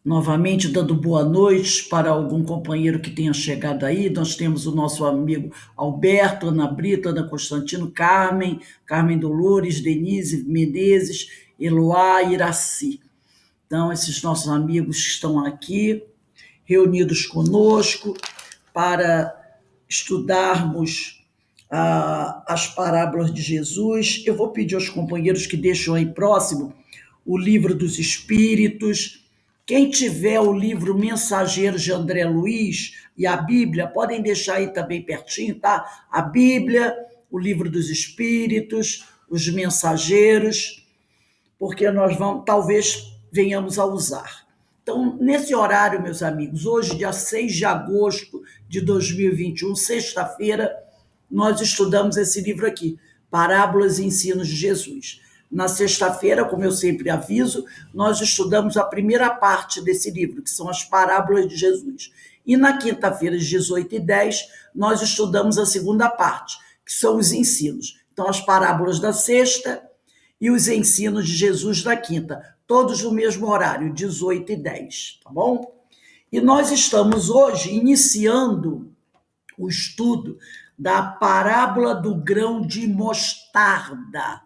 novamente dando boa noite para algum companheiro que tenha chegado aí. Nós temos o nosso amigo Alberto, Ana Brita, Ana Constantino, Carmen Dolores, Denise Menezes, Eloá, Iraci. Então, esses nossos amigos estão aqui, reunidos conosco, para estudarmos as parábolas de Jesus. Eu vou pedir aos companheiros que deixem aí próximo o Livro dos Espíritos. Quem tiver o livro Mensageiros de André Luiz e a Bíblia, podem deixar aí também pertinho, tá? A Bíblia, o Livro dos Espíritos, os Mensageiros, porque nós talvez venhamos a usar. Então, nesse horário, meus amigos, hoje, dia 6 de agosto de 2021, sexta-feira, nós estudamos esse livro aqui, Parábolas e Ensinos de Jesus. Na sexta-feira, como eu sempre aviso, nós estudamos a primeira parte desse livro, que são as parábolas de Jesus. E na quinta-feira, às 18h10, nós estudamos a segunda parte, que são os ensinos. Então, as parábolas da sexta e os ensinos de Jesus da quinta, todos no mesmo horário, 18h10, tá bom? E nós estamos hoje iniciando o estudo da parábola do grão de mostarda,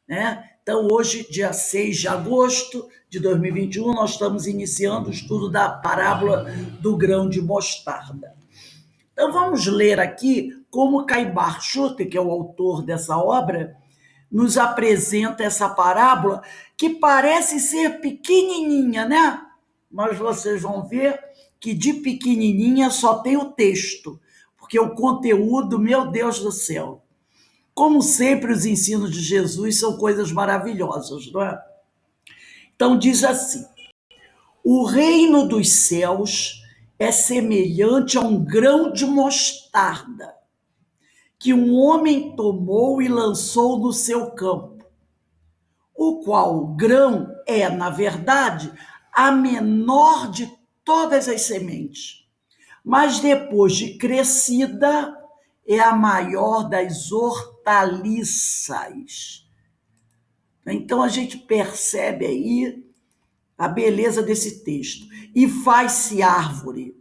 né? Então, hoje, dia 6 de agosto de 2021, nós estamos iniciando o estudo da parábola do grão de mostarda. Então, vamos ler aqui como Caibar Schutter, que é o autor dessa obra, nos apresenta essa parábola, que parece ser pequenininha, né? Mas vocês vão ver que de pequenininha só tem o texto, porque o conteúdo, meu Deus do céu. Como sempre, os ensinos de Jesus são coisas maravilhosas, não é? Então, diz assim: o reino dos céus é semelhante a um grão de mostarda, que um homem tomou e lançou no seu campo, o qual grão é, na verdade, a menor de todas as sementes, mas depois de crescida, é a maior das hortaliças. Então a gente percebe aí a beleza desse texto. E faz-se árvore,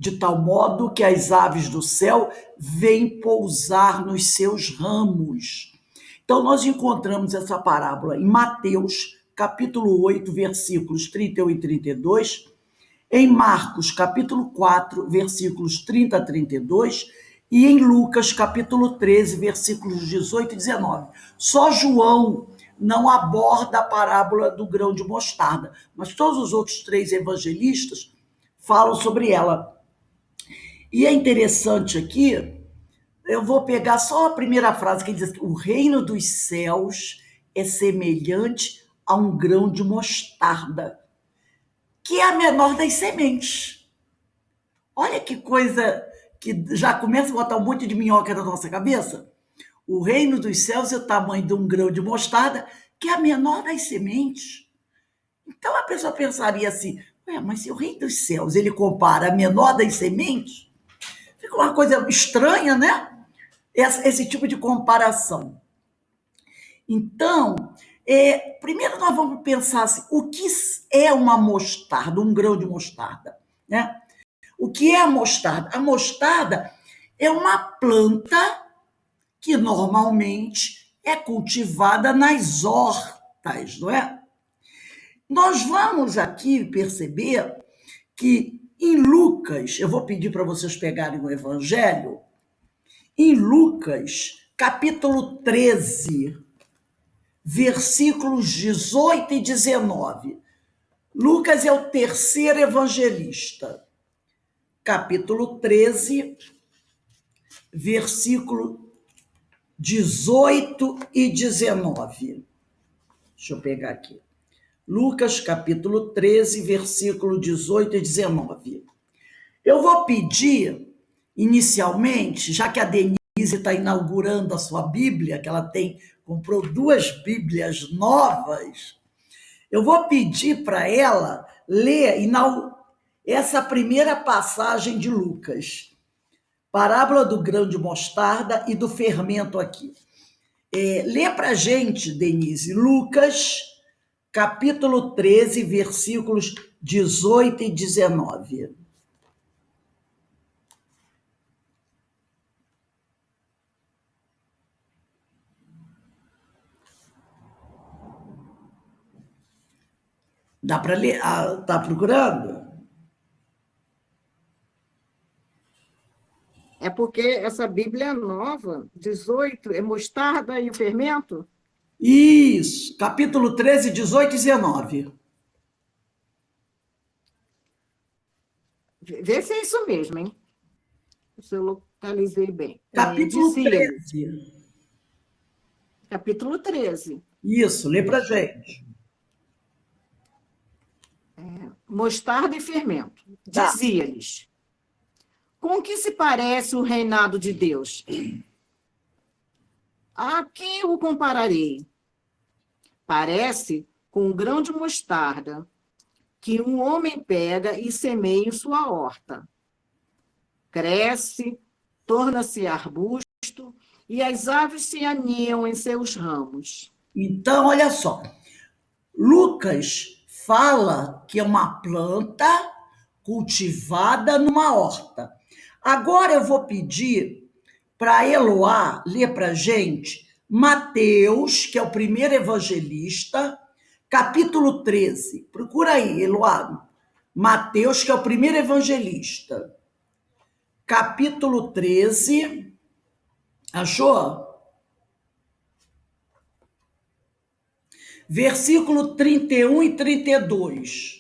de tal modo que as aves do céu vêm pousar nos seus ramos. Então nós encontramos essa parábola em Mateus, capítulo 8, versículos 31 e 32, em Marcos, capítulo 4, versículos 30 a 32, e em Lucas, capítulo 13, versículos 18 e 19. Só João não aborda a parábola do grão de mostarda, mas todos os outros três evangelistas falam sobre ela. E é interessante aqui, eu vou pegar só a primeira frase, que diz: o reino dos céus é semelhante a um grão de mostarda, que é a menor das sementes. Olha que coisa que já começa a botar um monte de minhoca na nossa cabeça. O reino dos céus é o tamanho de um grão de mostarda, que é a menor das sementes. Então a pessoa pensaria assim: mas se o reino dos céus ele compara a menor das sementes, fica uma coisa estranha, né? Esse tipo de comparação. Então, primeiro nós vamos pensar assim: o que é uma mostarda, um grão de mostarda, né? O que é a mostarda? A mostarda é uma planta que normalmente é cultivada nas hortas, não é? Nós vamos aqui perceber que em Lucas, eu vou pedir para vocês pegarem o Evangelho, em Lucas, capítulo 13, versículos 18 e 19. Lucas é o terceiro evangelista. Capítulo 13, versículo 18 e 19. Deixa eu pegar aqui. Lucas, capítulo 13, versículo 18 e 19. Eu vou pedir, inicialmente, já que a Denise está inaugurando a sua Bíblia, que ela comprou 2 Bíblias novas, eu vou pedir para ela ler essa primeira passagem de Lucas, parábola do grão de mostarda e do fermento aqui. Lê para a gente, Denise, Lucas, capítulo 13, versículos 18 e 19. Dá para ler? Está procurando? É porque essa Bíblia nova, 18, é mostarda e o fermento? Isso, capítulo 13, 18 e 19. Vê se é isso mesmo, hein? Se eu localizei bem. Capítulo Dizia-lhe, 13. capítulo 13, Isso, lê para gente. mostarda e fermento. Tá. Dizia-lhes, com que se parece o reinado de Deus? A que o compararei? Parece com um grão de mostarda que um homem pega e semeia em sua horta. Cresce, torna-se arbusto e as aves se aninham em seus ramos. Então, olha só. Lucas fala que é uma planta cultivada numa horta. Agora eu vou pedir para a Eloá ler para a gente Mateus, que é o primeiro evangelista, capítulo 13. Procura aí, Eloá. Mateus, que é o primeiro evangelista. Capítulo 13. Achou? Versículo 31 e 32.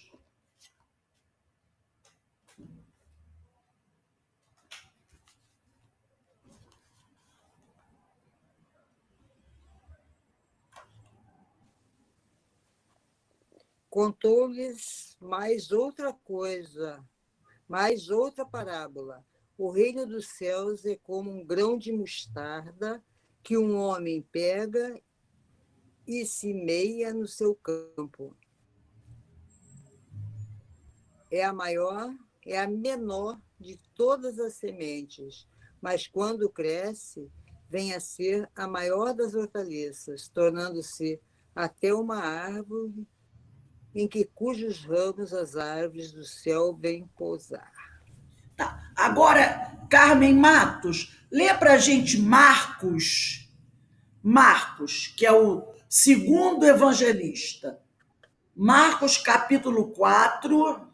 Contou-lhes mais outra coisa, mais outra parábola. O reino dos céus é como um grão de mostarda que um homem pega e semeia no seu campo. É a menor de todas as sementes, mas quando cresce, vem a ser a maior das hortaliças, tornando-se até uma árvore cujos ramos as árvores do céu vêm pousar. Tá. Agora, Carmen Matos, lê para a gente Marcos. Marcos, que é o segundo evangelista. Marcos, capítulo 4,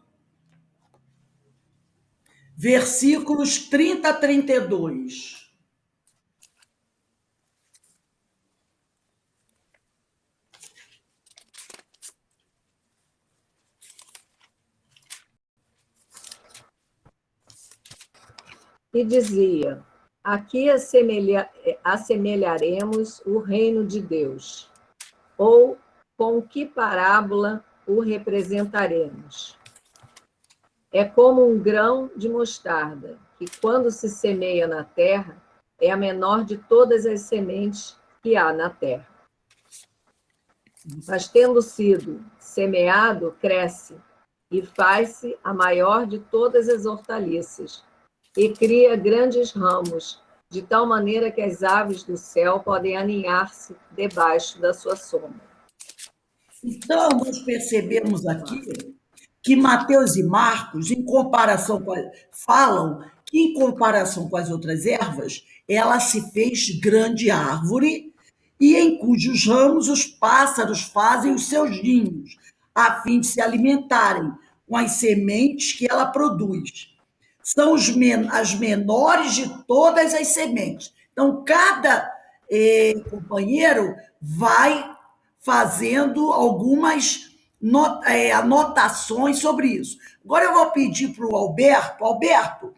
versículos 30 a 32. E dizia, aqui assemelharemos o reino de Deus, ou com que parábola o representaremos? É como um grão de mostarda, que quando se semeia na terra, é a menor de todas as sementes que há na terra. Mas tendo sido semeado, cresce, e faz-se a maior de todas as hortaliças, e cria grandes ramos, de tal maneira que as aves do céu podem aninhar-se debaixo da sua sombra. Então, nós percebemos aqui que Mateus e Marcos, falam que, em comparação com as outras ervas, ela se fez grande árvore e em cujos ramos os pássaros fazem os seus ninhos, a fim de se alimentarem com as sementes que ela produz. São as menores de todas as sementes. Então, cada companheiro vai fazendo algumas anotações sobre isso. Agora eu vou pedir para o Alberto. Alberto,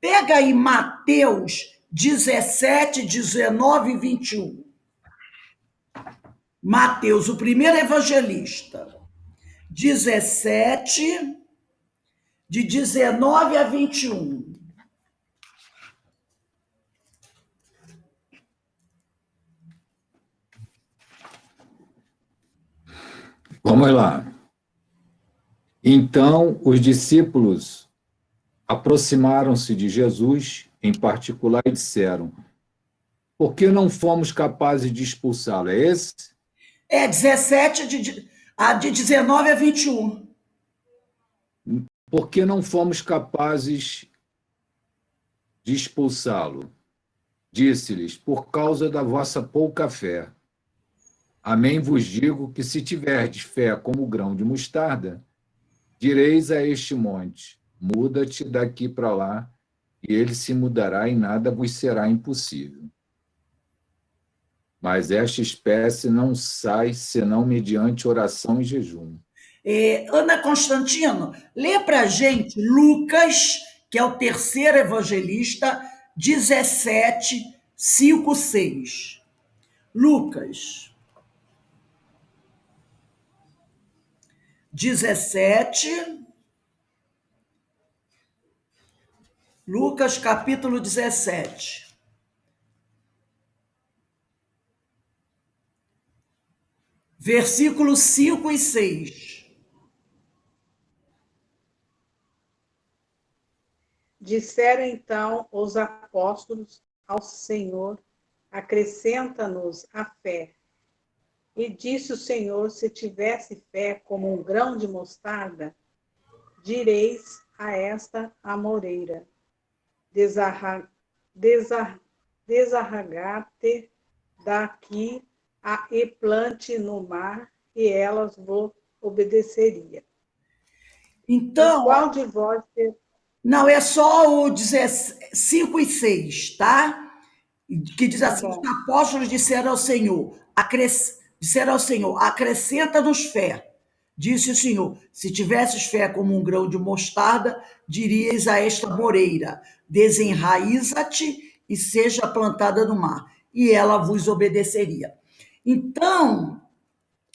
pega aí Mateus 17, 19 e 21. Mateus, o primeiro evangelista. 17, de 19 a 21. Vamos lá. Então, os discípulos aproximaram-se de Jesus, em particular, e disseram, por que não fomos capazes de expulsá-lo? É esse? É 17, A de 19 a 21. Porque não fomos capazes de expulsá-lo. Disse-lhes, por causa da vossa pouca fé. Amém vos digo que se tiverdes fé como o grão de mostarda, direis a este monte, muda-te daqui para lá, e ele se mudará e nada vos será impossível. Mas esta espécie não sai senão mediante oração e jejum. Ana Constantino, lê para a gente Lucas, que é o terceiro evangelista, 17, 5, 6. Lucas 17, Lucas capítulo 17. Versículos 5 e 6. Disseram então os apóstolos ao Senhor, acrescenta-nos a fé. E disse o Senhor, se tivesse fé como um grão de mostarda, direis a esta amoreira, desarragate daqui e plante no mar, e elas vos obedeceria. Então, qual de vós... Não, é só o 5 e 6, tá? Que diz assim, os apóstolos disseram ao Senhor, acrescenta-nos fé. Disse o Senhor, se tivesses fé como um grão de mostarda, dirias a esta moreira, desenraiza-te e seja plantada no mar, e ela vos obedeceria. Então,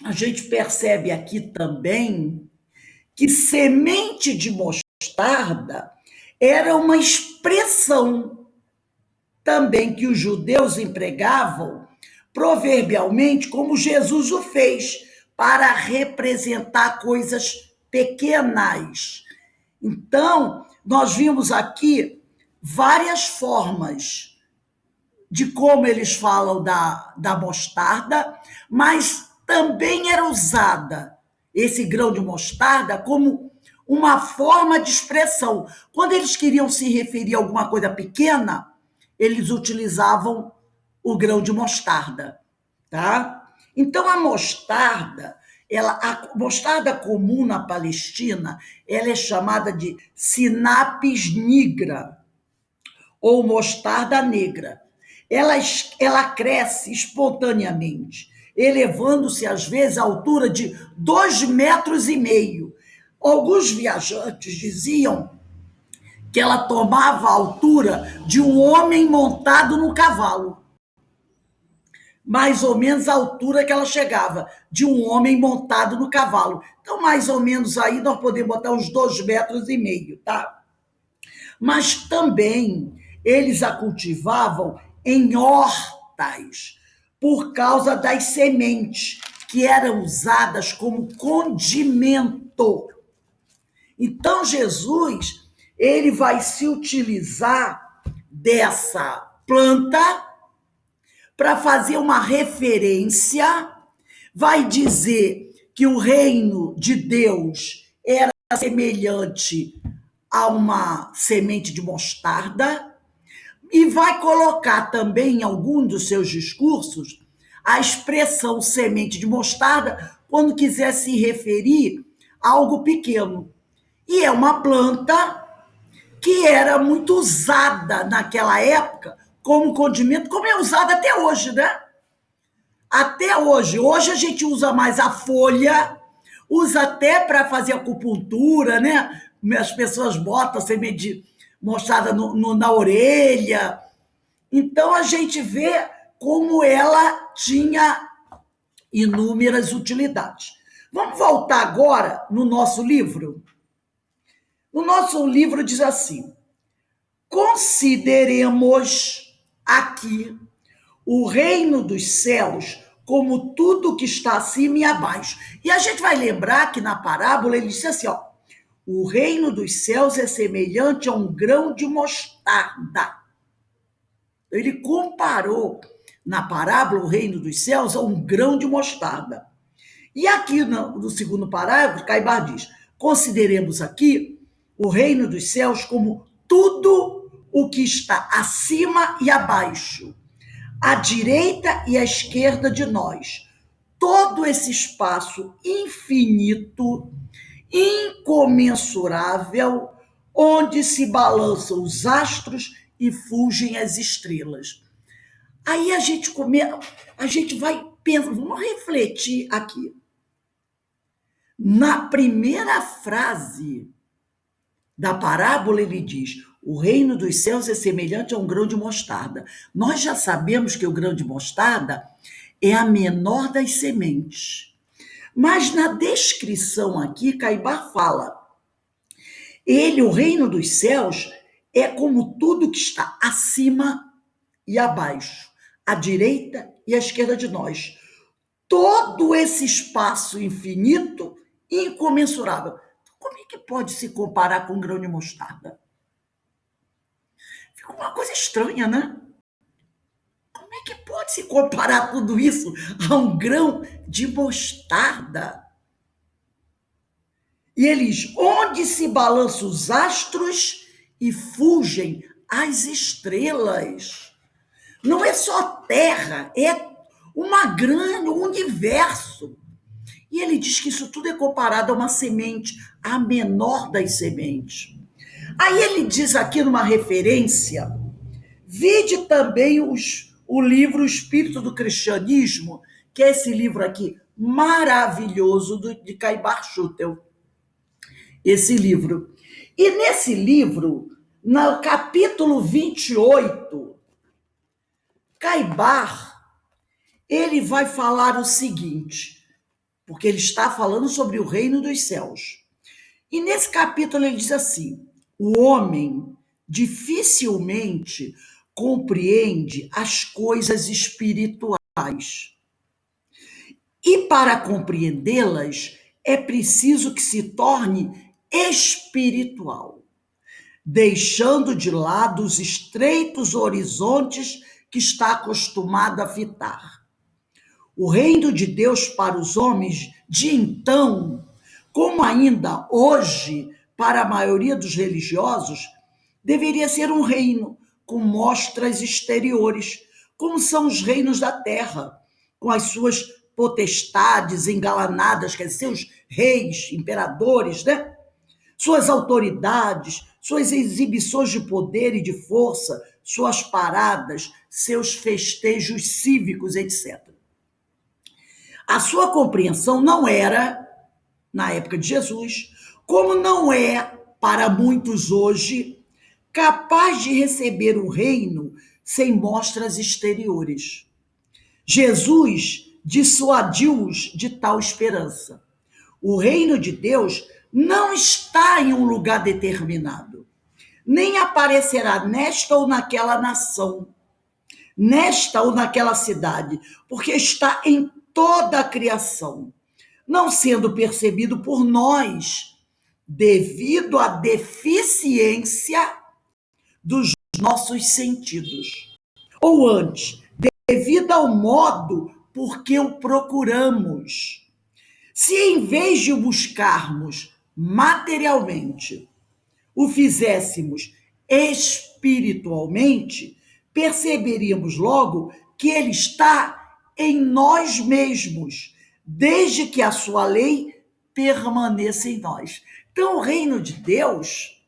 a gente percebe aqui também que semente de mostarda era uma expressão também que os judeus empregavam proverbialmente, como Jesus o fez, para representar coisas pequenas. Então, nós vimos aqui várias formas de como eles falam da mostarda, mas também era usada esse grão de mostarda como uma forma de expressão. Quando eles queriam se referir a alguma coisa pequena, eles utilizavam o grão de mostarda, tá? Então, a mostarda comum na Palestina, ela é chamada de sinapis nigra, ou mostarda negra. Ela cresce espontaneamente, elevando-se, às vezes, à altura de 2,5 metros. Alguns viajantes diziam que ela tomava a altura de um homem montado no cavalo. Mais ou menos a altura que ela chegava, de um homem montado no cavalo. Então, mais ou menos aí, nós podemos botar uns 2,5 metros, tá? Mas também eles a cultivavam em hortas, por causa das sementes, que eram usadas como condimento. Então, Jesus, ele vai se utilizar dessa planta para fazer uma referência, vai dizer que o reino de Deus era semelhante a uma semente de mostarda, e vai colocar também em algum dos seus discursos a expressão semente de mostarda quando quiser se referir a algo pequeno. E é uma planta que era muito usada naquela época como condimento, como é usada até hoje, né? Até hoje. Hoje a gente usa mais a folha, usa até para fazer acupuntura, né? As pessoas botam semente de mostarda na orelha. Então, a gente vê como ela tinha inúmeras utilidades. Vamos voltar agora no nosso livro? No nosso livro diz assim, consideremos aqui o reino dos céus como tudo que está acima e abaixo. E a gente vai lembrar que na parábola ele disse assim, ó, o reino dos céus é semelhante a um grão de mostarda. Ele comparou na parábola o reino dos céus a um grão de mostarda. E aqui no segundo parágrafo, Caibar diz: consideremos aqui o reino dos céus como tudo o que está acima e abaixo, à direita e à esquerda de nós. Todo esse espaço infinito, incomensurável, onde se balançam os astros e fugem as estrelas. Aí a gente vai pensar, vamos refletir aqui. Na primeira frase da parábola, ele diz: o reino dos céus é semelhante a um grão de mostarda. Nós já sabemos que o grão de mostarda é a menor das sementes. Mas na descrição aqui, Caibar fala: o reino dos céus, é como tudo que está acima e abaixo, à direita e à esquerda de nós. Todo esse espaço infinito, incomensurável. Como é que pode se comparar com um grão de mostarda? Fica uma coisa estranha, né? Como é que pode se comparar tudo isso a um grão de mostarda? E ele diz: onde se balançam os astros e fugem as estrelas. Não é só terra, é um grande universo. E ele diz que isso tudo é comparado a uma semente, a menor das sementes. Aí ele diz aqui numa referência: vide também o livro O Espírito do Cristianismo, que é esse livro aqui maravilhoso de Caibar Schutel. Esse livro. E nesse livro, no capítulo 28, Caibar, ele vai falar o seguinte, porque ele está falando sobre o reino dos céus. E nesse capítulo ele diz assim: o homem dificilmente compreende as coisas espirituais. E para compreendê-las, é preciso que se torne espiritual, deixando de lado os estreitos horizontes que está acostumado a fitar. O reino de Deus para os homens de então, como ainda hoje para a maioria dos religiosos, deveria ser um reino com mostras exteriores, como são os reinos da terra, com as suas potestades engalanadas, quer dizer, seus reis, imperadores, né? Suas autoridades, suas exibições de poder e de força, suas paradas, seus festejos cívicos, etc. A sua compreensão não era, na época de Jesus, como não é para muitos hoje, capaz de receber o reino sem mostras exteriores. Jesus dissuadiu-os de tal esperança. O reino de Deus não está em um lugar determinado, nem aparecerá nesta ou naquela nação, nesta ou naquela cidade, porque está em toda a criação, não sendo percebido por nós, devido à deficiência dos nossos sentidos. Ou antes, devido ao modo por que o procuramos. Se em vez de o buscarmos materialmente, o fizéssemos espiritualmente, perceberíamos logo que ele está em nós mesmos, desde que a sua lei permaneça em nós. Então, o reino de Deus,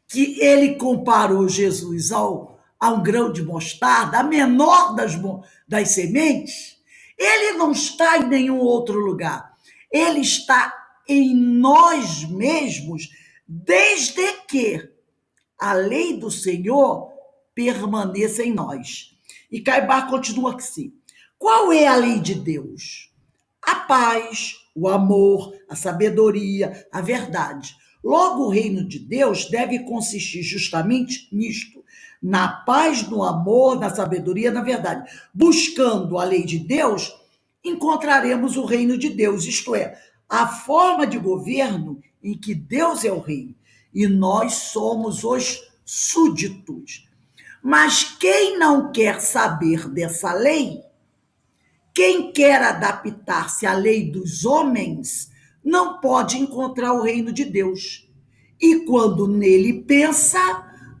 que ele comparou Jesus a um grão de mostarda, a menor das sementes, ele não está em nenhum outro lugar. Ele está em nós mesmos, desde que a lei do Senhor permaneça em nós. E Caibar continua assim: qual é a lei de Deus? A paz, o amor, a sabedoria, a verdade. Logo, o reino de Deus deve consistir justamente nisto, na paz, no amor, na sabedoria, na verdade. Buscando a lei de Deus, encontraremos o reino de Deus, isto é, a forma de governo em que Deus é o rei e nós somos os súditos. Mas quem não quer saber dessa lei, Quem quer adaptar-se à lei dos homens não pode encontrar o reino de Deus. E quando nele pensa,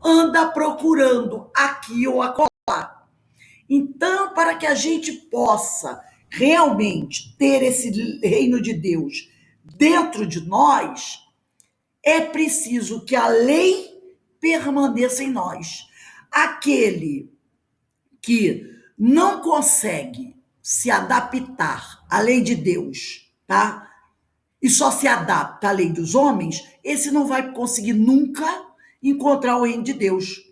anda procurando aqui ou acolá. Então, para que a gente possa realmente ter esse reino de Deus dentro de nós, é preciso que a lei permaneça em nós. Aquele que não consegue se adaptar à lei de Deus, tá? E só se adapta à lei dos homens, esse não vai conseguir nunca encontrar o reino de Deus.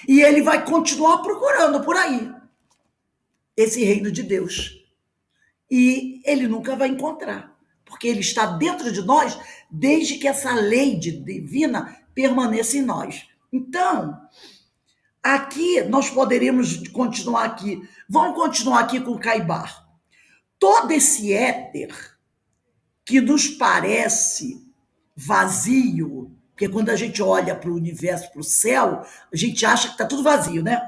E ele vai continuar procurando por aí esse reino de Deus. E ele nunca vai encontrar, porque ele está dentro de nós desde que essa lei divina permaneça em nós. Então, aqui nós poderíamos continuar aqui. Vamos continuar aqui com o Caibar. Todo esse éter que nos parece vazio, porque quando a gente olha para o universo, para o céu, a gente acha que está tudo vazio, né?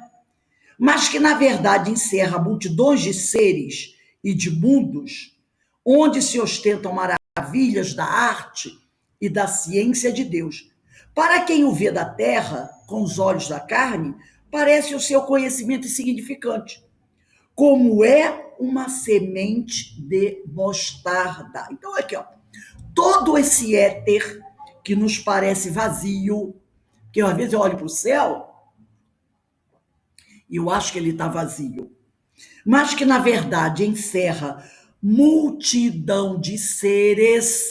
Mas que, na verdade, encerra multidões de seres e de mundos, onde se ostentam maravilhas da arte e da ciência de Deus. Para quem o vê da terra, com os olhos da carne, parece o seu conhecimento insignificante, como é uma semente de mostarda. Então, aqui, ó, todo esse éter que nos parece vazio, que às vezes eu olho para o céu e eu acho que ele está vazio, mas que, na verdade, encerra multidão de seres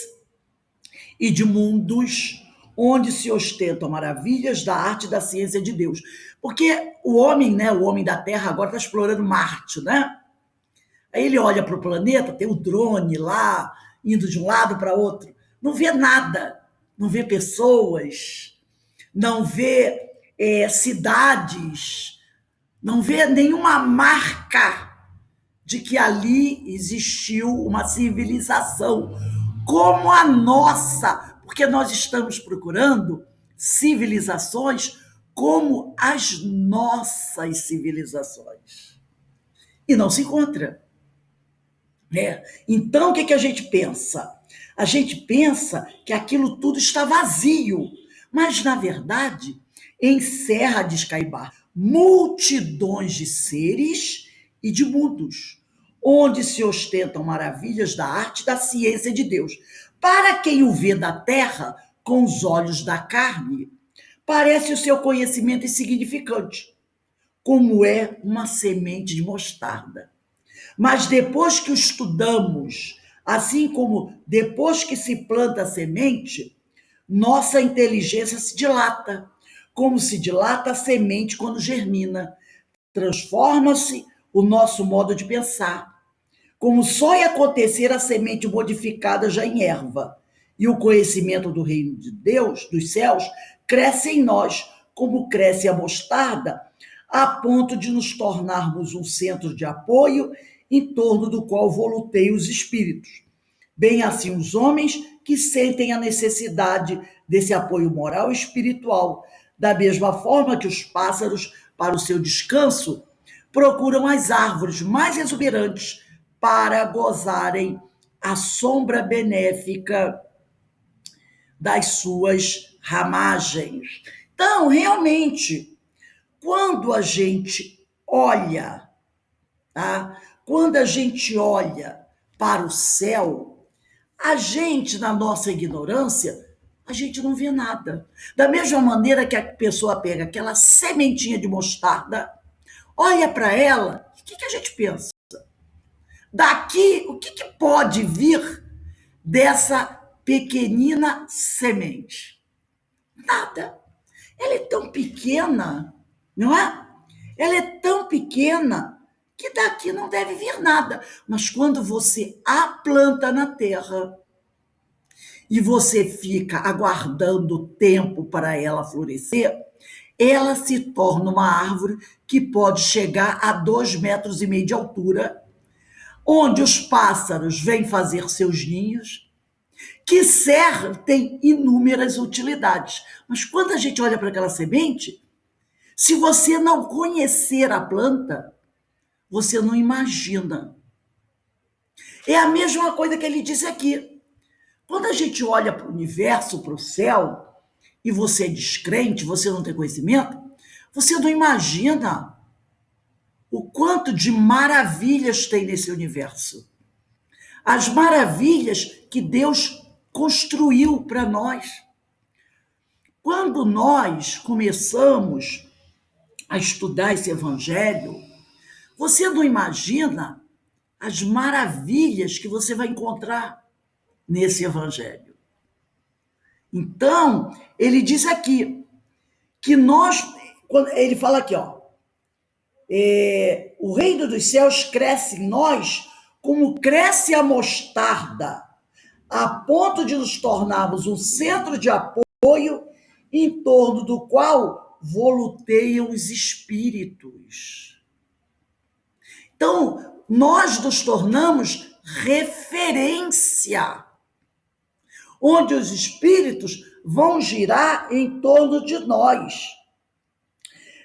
e de mundos onde se ostentam maravilhas da arte e da ciência de Deus. Porque o homem, né, o homem da Terra agora está explorando Marte, né? Aí ele olha para o planeta, tem o drone lá, indo de um lado para outro, não vê nada, não vê pessoas, não vê cidades, não vê nenhuma marca de que ali existiu uma civilização como a nossa, porque nós estamos procurando civilizações como as nossas civilizações. E não se encontra. Então, o que a gente pensa? A gente pensa que aquilo tudo está vazio, mas, na verdade, encerra, diz Caibar, multidões de seres e de mundos, onde se ostentam maravilhas da arte e da ciência de Deus. Para quem o vê da terra, com os olhos da carne, parece o seu conhecimento insignificante, como é uma semente de mostarda. Mas depois que o estudamos, assim como depois que se planta a semente, nossa inteligência se dilata, como se dilata a semente quando germina. Transforma-se o nosso modo de pensar, como só ia acontecer a semente modificada já em erva. E o conhecimento do reino de Deus, dos céus, cresce em nós, como cresce a mostarda, a ponto de nos tornarmos um centro de apoio em torno do qual voluteiam os espíritos. Bem assim os homens que sentem a necessidade desse apoio moral e espiritual, da mesma forma que os pássaros, para o seu descanso, procuram as árvores mais exuberantes para gozarem a sombra benéfica das suas ramagens. Então, realmente, quando a gente olha, tá? Quando a gente olha para o céu, a gente, na nossa ignorância, a gente não vê nada. Da mesma maneira que a pessoa pega aquela sementinha de mostarda, olha para ela, o que a gente pensa? Daqui, o que pode vir dessa pequenina semente? Nada. Ela é tão pequena, não é? Ela é tão pequena que daqui não deve vir nada. Mas quando você a planta na terra e você fica aguardando o tempo para ela florescer, ela se torna uma árvore que pode chegar a 2,5 metros de altura, onde os pássaros vêm fazer seus ninhos, que tem inúmeras utilidades. Mas quando a gente olha para aquela semente, se você não conhecer a planta, você não imagina É a mesma coisa que ele diz aqui. Quando a gente olha para o universo, para o céu, e você é descrente, você não tem conhecimento, você não imagina o quanto de maravilhas tem nesse universo. As maravilhas que Deus construiu para nós. Quando nós começamos a estudar esse evangelho, você não imagina as maravilhas que você vai encontrar nesse evangelho. Então, ele diz aqui que nós, ele fala aqui, ó, o reino dos céus cresce em nós como cresce a mostarda, a ponto de nos tornarmos um centro de apoio em torno do qual voluteiam os espíritos. Então, nós nos tornamos referência, onde os espíritos vão girar em torno de nós.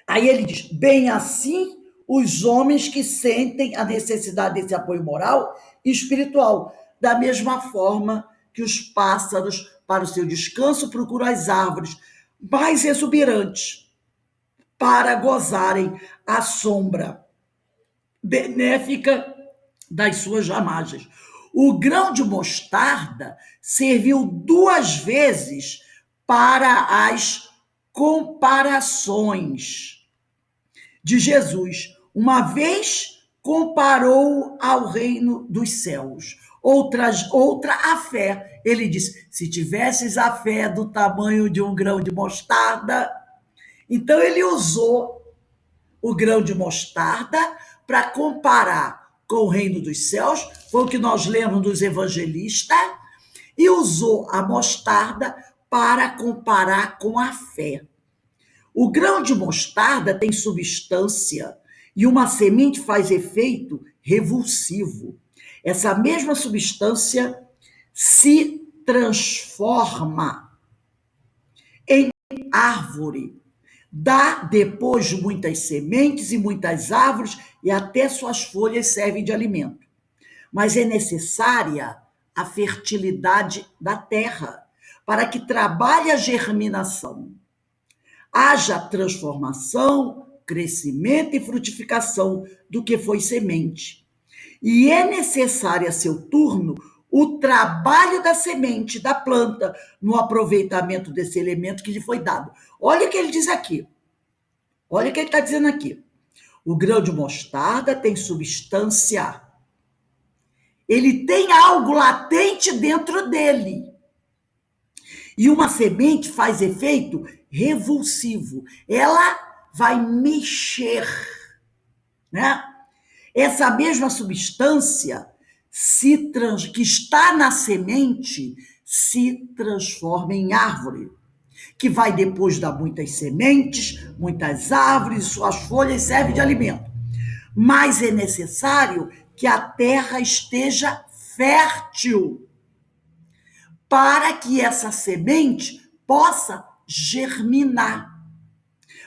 Aí ele diz, bem assim, os homens que sentem a necessidade desse apoio moral e espiritual, da mesma forma que os pássaros, para o seu descanso, procuram as árvores mais exuberantes, para gozarem a sombra benéfica das suas ramagens. O grão de mostarda serviu 2 vezes para as comparações de Jesus. Uma vez comparou ao reino dos céus, outra a fé. Ele disse, se tivesses a fé do tamanho de um grão de mostarda. Então ele usou o grão de mostarda para comparar com o reino dos céus, foi o que nós lemos dos evangelistas, e usou a mostarda para comparar com a fé. O grão de mostarda tem substância e uma semente faz efeito revulsivo. Essa mesma substância se transforma em árvore. Dá, depois de muitas sementes e muitas árvores, e até suas folhas servem de alimento. Mas é necessária a fertilidade da terra para que trabalhe a germinação. Haja transformação, crescimento e frutificação do que foi semente. E é necessário, a seu turno, o trabalho da semente, da planta, no aproveitamento desse elemento que lhe foi dado. Olha o que ele diz aqui. Olha o que ele está dizendo aqui. O grão de mostarda tem substância. Ele tem algo latente dentro dele. E uma semente faz efeito revulsivo. Ela vai mexer, né? Essa mesma substância que está na semente se transforma em árvore, que vai depois dar muitas sementes, muitas árvores, suas folhas servem de alimento. Mas é necessário que a terra esteja fértil para que essa semente possa germinar,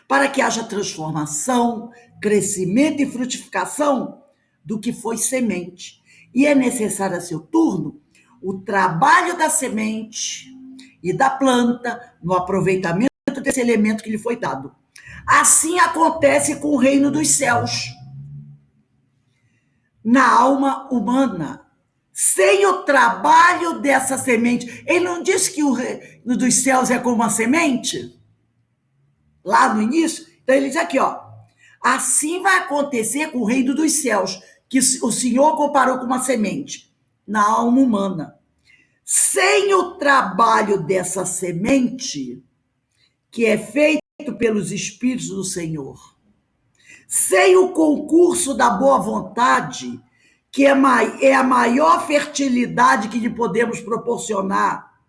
para que haja transformação, crescimento e frutificação do que foi semente. E é necessário, a seu turno, o trabalho da semente e da planta no aproveitamento desse elemento que lhe foi dado. Assim acontece com o reino dos céus. Na alma humana, sem o trabalho dessa semente. Ele não disse que o reino dos céus é como uma semente? Lá no início? Então ele diz aqui, ó. Assim vai acontecer com o reino dos céus, que o Senhor comparou com uma semente na alma humana. Sem o trabalho dessa semente, que é feito pelos Espíritos do Senhor, sem o concurso da boa vontade, que é a maior fertilidade que lhe podemos proporcionar,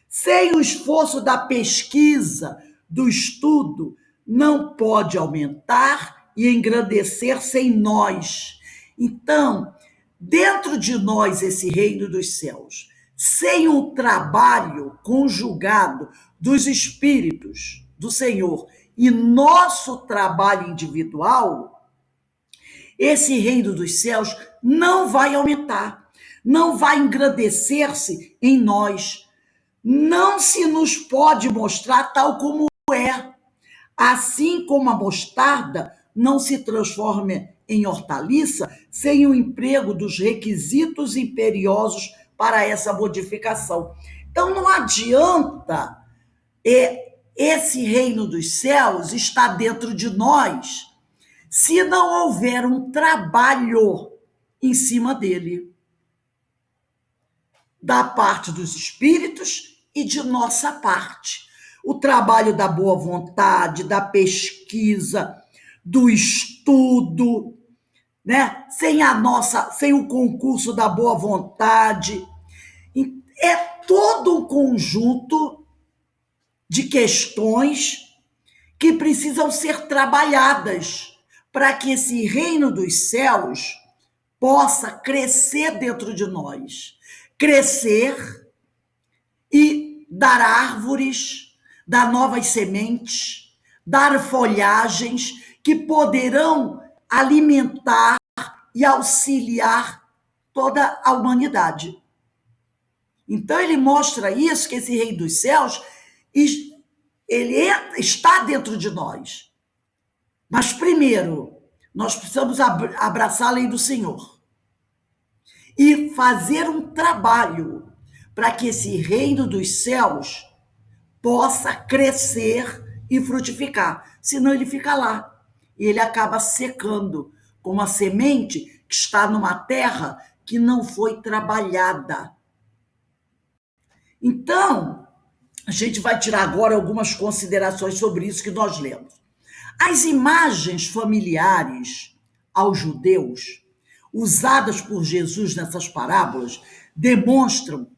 sem o esforço da pesquisa, do estudo, não pode aumentar e engrandecer-se em nós. Então, dentro de nós, esse reino dos céus, sem um trabalho conjugado dos espíritos do Senhor e nosso trabalho individual, esse reino dos céus não vai aumentar. não vai engrandecer-se em nós, não se nos pode mostrar tal como é. Assim como a mostarda não se transforma em hortaliça sem o emprego dos requisitos imperiosos para essa modificação. Então não adianta esse reino dos céus estar dentro de nós se não houver um trabalho em cima dele, da parte dos espíritos e de nossa parte. O trabalho da boa vontade, da pesquisa, do estudo, né? Sem o concurso da boa vontade. É todo um conjunto de questões que precisam ser trabalhadas para que esse reino dos céus possa crescer dentro de nós. Crescer e dar árvores, dar novas sementes, dar folhagens que poderão alimentar e auxiliar toda a humanidade. Então ele mostra isso, que esse reino dos céus, ele está dentro de nós. Mas primeiro, nós precisamos abraçar a lei do Senhor e fazer um trabalho para que esse reino dos céus possa crescer e frutificar. Senão ele fica lá e ele acaba secando, como a semente que está numa terra que não foi trabalhada. Então, a gente vai tirar agora algumas considerações sobre isso que nós lemos. As imagens familiares aos judeus, usadas por Jesus nessas parábolas, demonstram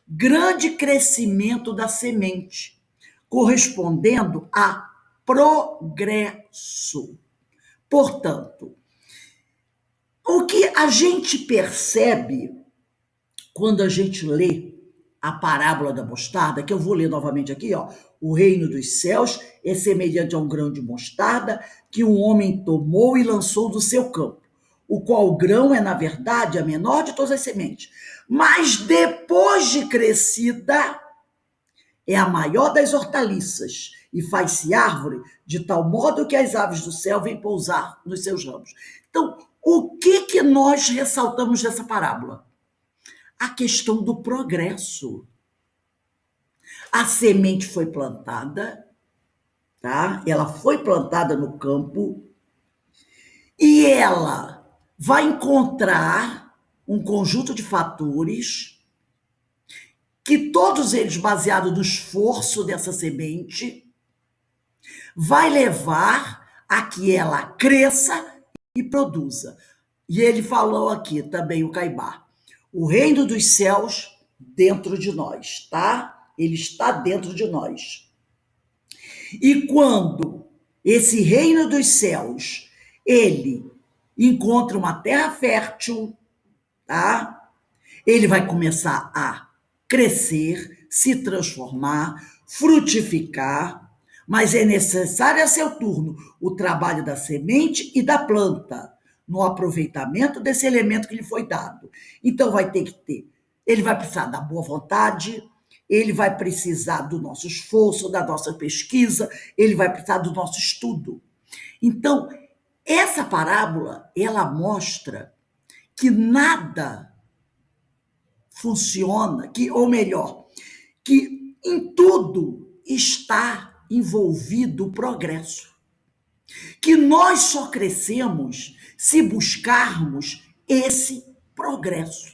grande crescimento da semente, correspondendo a progresso. Portanto, o que a gente percebe quando a gente lê a parábola da mostarda, que eu vou ler novamente aqui, ó. O reino dos céus é semelhante a um grão de mostarda que um homem tomou e lançou do seu campo, o qual grão é, na verdade, a menor de todas as sementes. Mas depois de crescida, é a maior das hortaliças e faz-se árvore de tal modo que as aves do céu vêm pousar nos seus ramos. Então, o que nós ressaltamos dessa parábola? A questão do progresso. A semente foi plantada, tá? Ela foi plantada no campo e ela vai encontrar um conjunto de fatores que todos eles, baseados no esforço dessa semente, vai levar a que ela cresça e produza. E ele falou aqui também, o Caibá, o reino dos céus dentro de nós, tá? Ele está dentro de nós. E quando esse reino dos céus, ele encontra uma terra fértil, tá? Ele vai começar a crescer, se transformar, frutificar, mas é necessário a seu turno o trabalho da semente e da planta, no aproveitamento desse elemento que lhe foi dado. Então vai ter que ter, ele vai precisar da boa vontade, ele vai precisar do nosso esforço, da nossa pesquisa, ele vai precisar do nosso estudo. Então, essa parábola, ela mostra que nada funciona, ou melhor, que em tudo está envolvido o progresso. Que nós só crescemos se buscarmos esse progresso.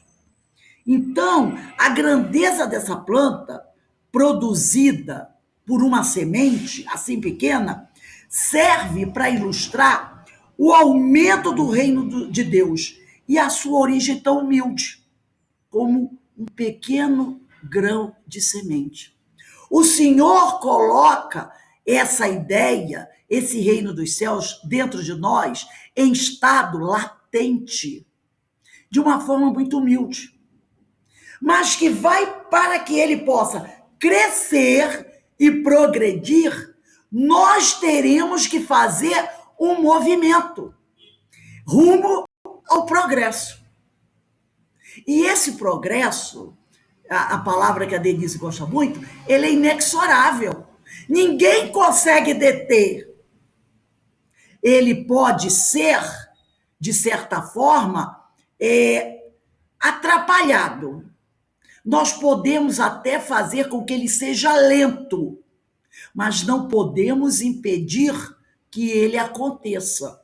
Então, a grandeza dessa planta, produzida por uma semente assim pequena, serve para ilustrar o aumento do reino de Deus e a sua origem tão humilde, como um pequeno grão de semente. O Senhor coloca essa ideia, esse reino dos céus dentro de nós, em estado latente, de uma forma muito humilde, mas que vai, para que ele possa crescer e progredir, nós teremos que fazer um movimento rumo ao progresso. E esse progresso, a palavra que a Denise gosta muito, ele é inexorável. Ninguém consegue deter. Ele pode ser, de certa forma, atrapalhado. Nós podemos até fazer com que ele seja lento, mas não podemos impedir que ele aconteça,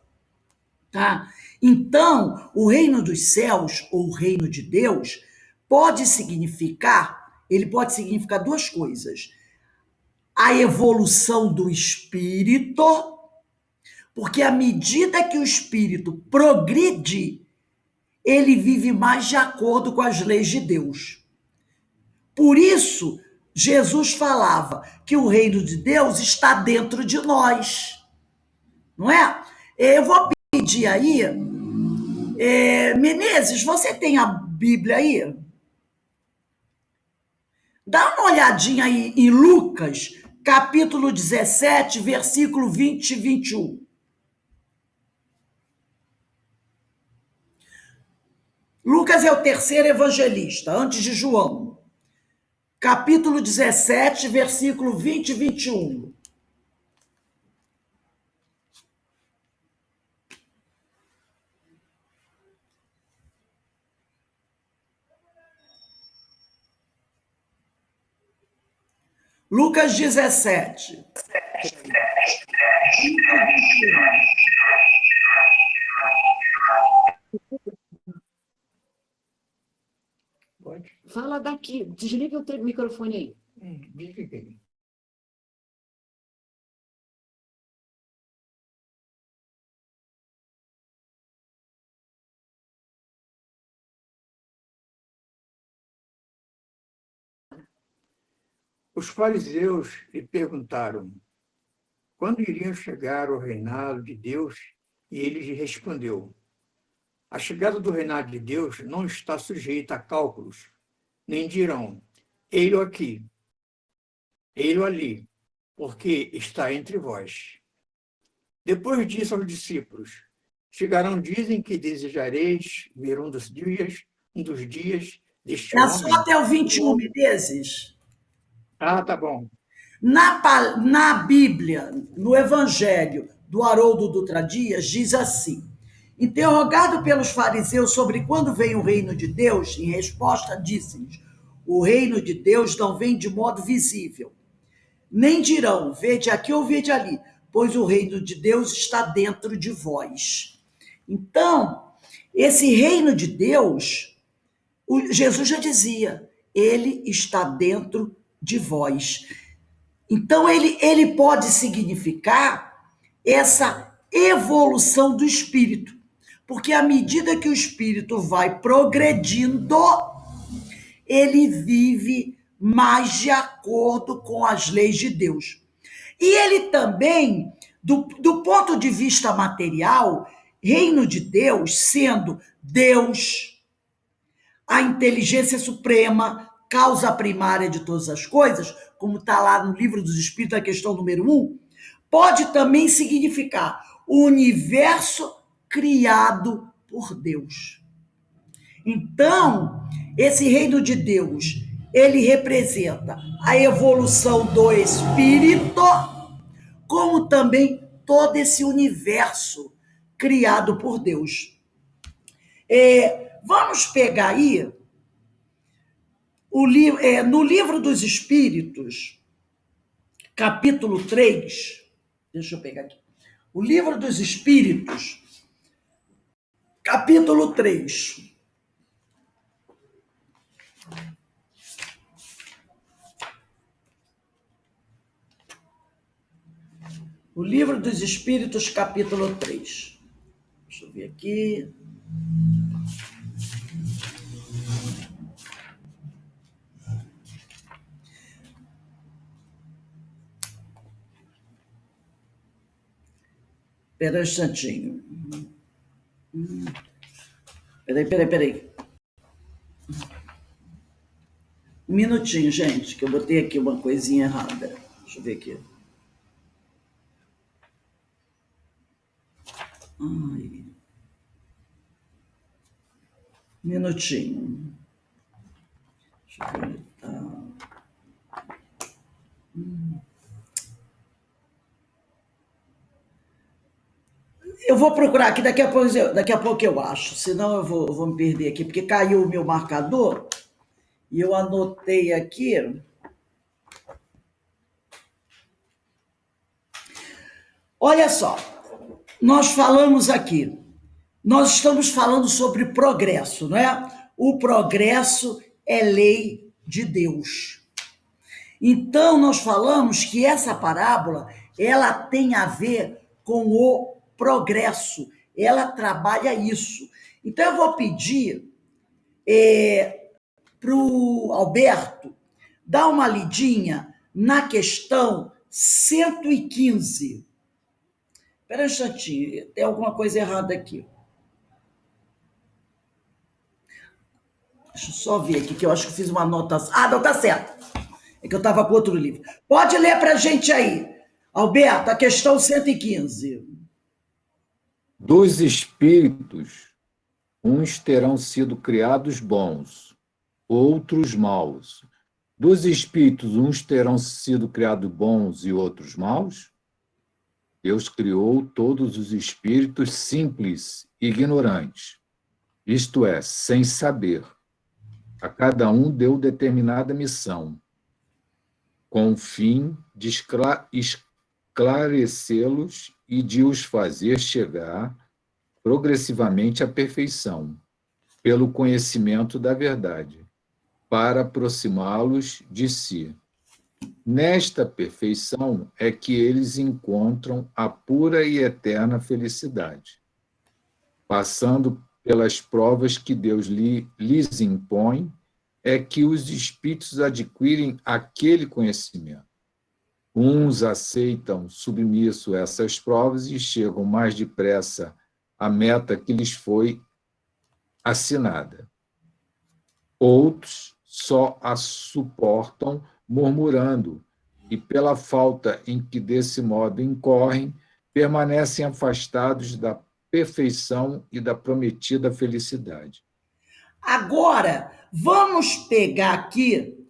tá? Então, o reino dos céus ou o reino de Deus ele pode significar duas coisas: a evolução do espírito, porque à medida que o espírito progride, ele vive mais de acordo com as leis de Deus. Por isso, Jesus falava que o reino de Deus está dentro de nós, não é? Eu vou pedir aí, Menezes, você tem a Bíblia aí? Dá uma olhadinha aí em Lucas, capítulo 17, versículo 20 e 21. Lucas é o terceiro evangelista, antes de João. Capítulo 17, versículo 20 e 21. Lucas 17. Pode? Fala daqui, desliga o teu microfone aí. Desliguei. Os fariseus lhe perguntaram quando iriam chegar ao reinado de Deus, e ele lhe respondeu: a chegada do reinado de Deus não está sujeita a cálculos, nem dirão, ei-lo aqui, ei-lo ali, porque está entre vós. Depois disse aos discípulos: chegarão, dizem que desejareis ver um dos dias deste É só homem. até o 21, Menezes. Ah, tá bom. Na Bíblia, no Evangelho do Haroldo Dutra Dias, diz assim: interrogado pelos fariseus sobre quando vem o reino de Deus, em resposta, disse-lhes: o reino de Deus não vem de modo visível, nem dirão, vede aqui ou vede ali, pois o reino de Deus está dentro de vós. Então, esse reino de Deus, Jesus já dizia, ele está dentro de vós. Então, ele pode significar essa evolução do espírito, porque à medida que o espírito vai progredindo, ele vive mais de acordo com as leis de Deus. E ele também, do ponto de vista material, reino de Deus, sendo Deus, a inteligência suprema, causa primária de todas as coisas, como está lá no Livro dos Espíritos, a questão número 1, pode também significar o universo criado por Deus. Então, esse reino de Deus, ele representa a evolução do espírito, como também todo esse universo criado por Deus. Vamos pegar aí no Livro dos Espíritos, capítulo 3. Deixa eu pegar aqui. O Livro dos Espíritos, capítulo 3. O Livro dos Espíritos, capítulo 3. Deixa eu ver aqui. Espera um instantinho. Peraí. Um minutinho, gente, que eu botei aqui uma coisinha errada. Deixa eu ver aqui. Ai. minutinho. Deixa eu ver onde tá. Eu vou procurar aqui, daqui a pouco eu acho, senão eu vou me perder aqui, porque caiu o meu marcador e eu anotei aqui. Olha só, nós falamos aqui, nós estamos falando sobre progresso, não é? O progresso é lei de Deus. Então, nós falamos que essa parábola, ela tem a ver com o progresso, ela trabalha isso. Então, eu vou pedir para o Alberto dar uma lidinha na questão 115. Espera um instantinho, tem alguma coisa errada aqui. Deixa eu só ver aqui, que eu acho que fiz uma anotação. Ah, não, tá certo. É que eu estava com outro livro. Pode ler para a gente aí, Alberto, a questão 115. Dos espíritos, uns terão sido criados bons, outros maus. Dos espíritos, uns terão sido criados bons e outros maus? Deus criou todos os espíritos simples e ignorantes, isto é, sem saber. A cada um deu determinada missão, com o fim de esclarecê-los e de os fazer chegar progressivamente à perfeição, pelo conhecimento da verdade, para aproximá-los de si. Nesta perfeição é que eles encontram a pura e eterna felicidade, passando pelas provas que Deus lhes impõe, é que os espíritos adquirem aquele conhecimento. Uns aceitam submisso essas provas e chegam mais depressa à meta que lhes foi assinada. Outros só a suportam murmurando, e pela falta em que desse modo incorrem, permanecem afastados da perfeição e da prometida felicidade. Agora, vamos pegar aqui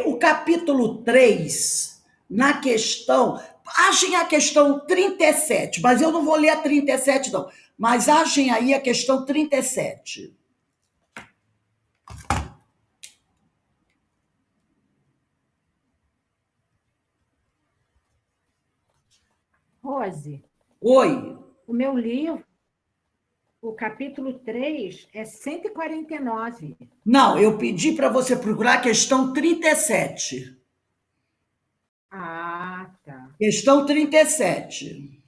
o capítulo 3, na questão... Achem a questão 37, mas eu não vou ler a 37, não. Mas achem aí a questão 37. Rose, Oi. o meu livro, o capítulo 3 é 149. Não, eu pedi para você procurar a questão 37. Ah, tá. Questão 37.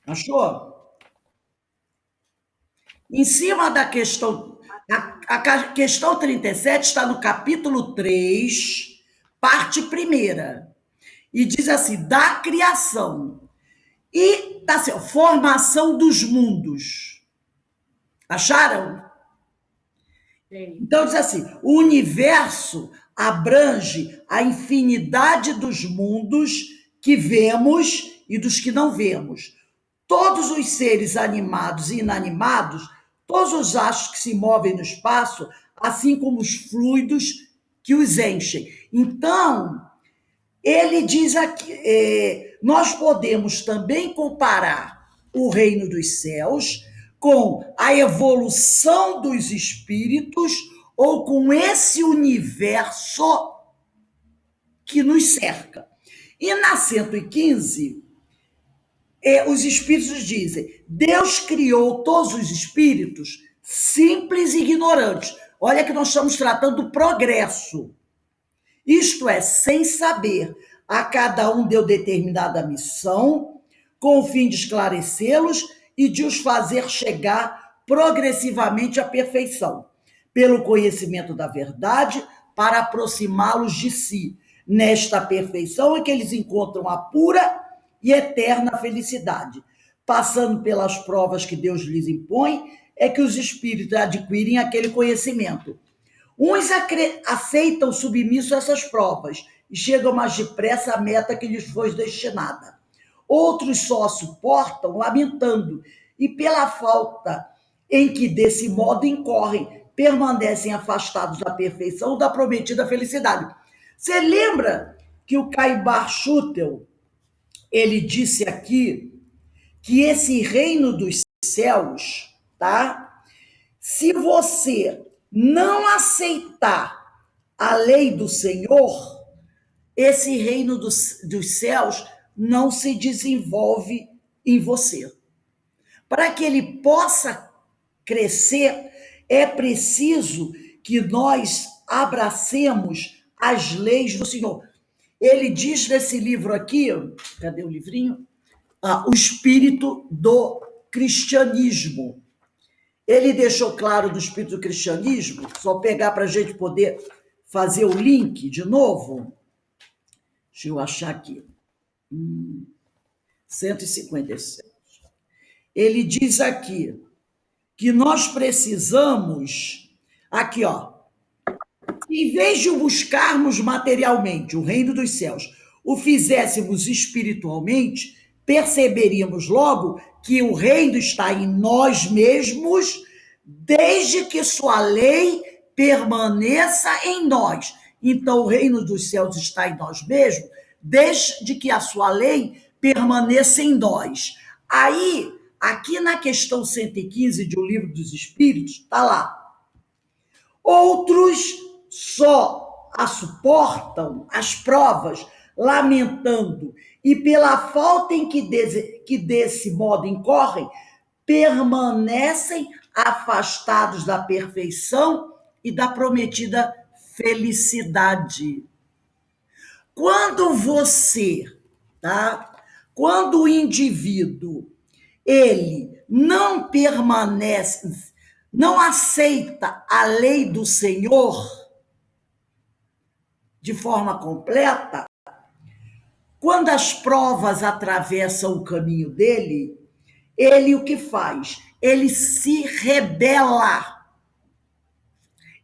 Achou? Em cima da questão... A questão 37 está no capítulo 3, parte 1ª. E diz assim, da criação. E tá assim, formação dos mundos. Acharam? Sei. Então diz assim, o universo abrange a infinidade dos mundos que vemos e dos que não vemos. Todos os seres animados e inanimados, todos os astros que se movem no espaço, assim como os fluidos que os enchem. Então, ele diz aqui, nós podemos também comparar o reino dos céus com a evolução dos espíritos ou com esse universo que nos cerca. E na 115, os espíritos dizem, Deus criou todos os espíritos simples e ignorantes. Olha que nós estamos tratando do progresso. Isto é, sem saber, a cada um deu determinada missão, com o fim de esclarecê-los e de os fazer chegar progressivamente à perfeição, pelo conhecimento da verdade, para aproximá-los de si. Nesta perfeição é que eles encontram a pura e eterna felicidade. Passando pelas provas que Deus lhes impõe, é que os espíritos adquirem aquele conhecimento. Uns aceitam submisso essas provas e chegam mais depressa à meta que lhes foi destinada. Outros só a suportam lamentando e pela falta em que desse modo incorrem, permanecem afastados da perfeição, da prometida felicidade. Você lembra que o Caibar Schutel, ele disse aqui que esse reino dos céus, tá? Se você não aceitar a lei do Senhor, esse reino dos céus não se desenvolve em você. Para que ele possa crescer, é preciso que nós abracemos as leis do Senhor. Ele diz nesse livro aqui, cadê o livrinho? O espírito do cristianismo. Ele deixou claro do espírito do cristianismo, só pegar para a gente poder fazer o link de novo. Deixa eu achar aqui. 157. Ele diz aqui que nós precisamos, aqui ó, em vez de o buscarmos materialmente, o reino dos céus, o fizéssemos espiritualmente, perceberíamos logo que o reino está em nós mesmos, desde que sua lei permaneça em nós. Então, o reino dos céus está em nós mesmos, desde que a sua lei permaneça em nós. Aí, aqui na questão 115 de O Livro dos Espíritos, está lá. Outros só a suportam, as provas, lamentando, e pela falta em que desse modo incorrem, permanecem afastados da perfeição e da prometida felicidade. Quando você, tá? Quando o indivíduo, ele não permanece, não aceita a lei do Senhor de forma completa, quando as provas atravessam o caminho dele, ele o que faz? Ele se rebela.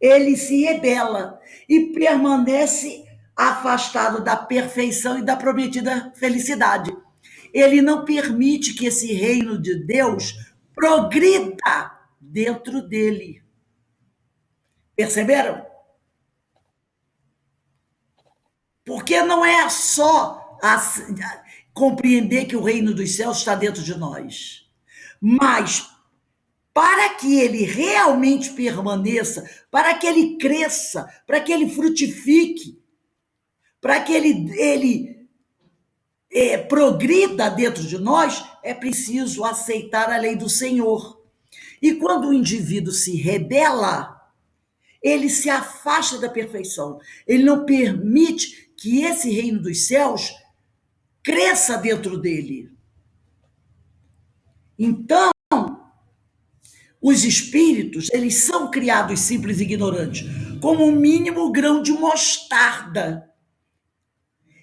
Ele se rebela e permanece afastado da perfeição e da prometida felicidade. Ele não permite que esse reino de Deus progrida dentro dele. Perceberam? Porque não é só compreender que o reino dos céus está dentro de nós, mas para que ele realmente permaneça, para que ele cresça, para que ele frutifique, para que ele progrida dentro de nós, é preciso aceitar a lei do Senhor. E quando o indivíduo se rebela, ele se afasta da perfeição. Ele não permite que esse reino dos céus cresça dentro dele. Então, os espíritos, eles são criados simples e ignorantes, como o mínimo grão de mostarda,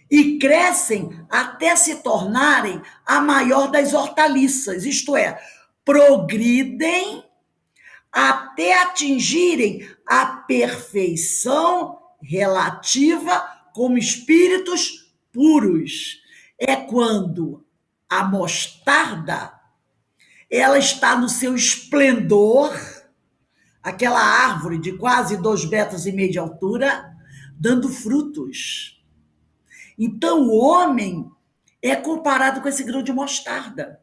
e crescem até se tornarem a maior das hortaliças, isto é, progridem até atingirem a perfeição relativa como espíritos puros. É quando a mostarda, ela está no seu esplendor, aquela árvore de quase 2,5 metros de altura, dando frutos. Então, o homem é comparado com esse grão de mostarda,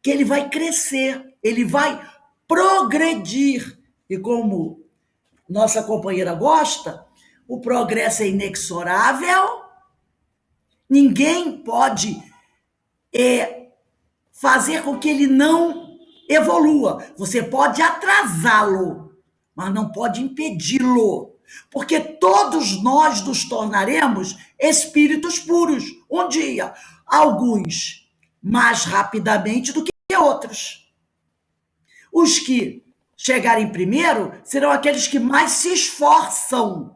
que ele vai crescer, ele vai progredir. E como nossa companheira gosta, o progresso é inexorável, ninguém pode fazer com que ele não evolua. Você pode atrasá-lo, mas não pode impedi-lo, porque todos nós nos tornaremos espíritos puros um dia, alguns mais rapidamente do que outros. Os que chegarem primeiro serão aqueles que mais se esforçam.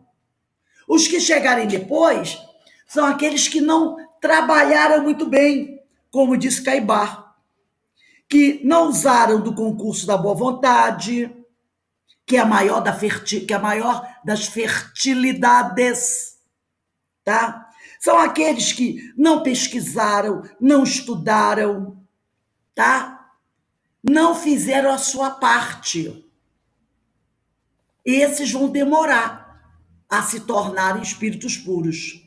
Os que chegarem depois são aqueles que não trabalharam muito bem, como disse Caibar, que não usaram do concurso da boa vontade, que é a maior das fertilidades, tá? São aqueles que não pesquisaram, não estudaram, tá? não fizeram a sua parte. Esses vão demorar a se tornarem espíritos puros.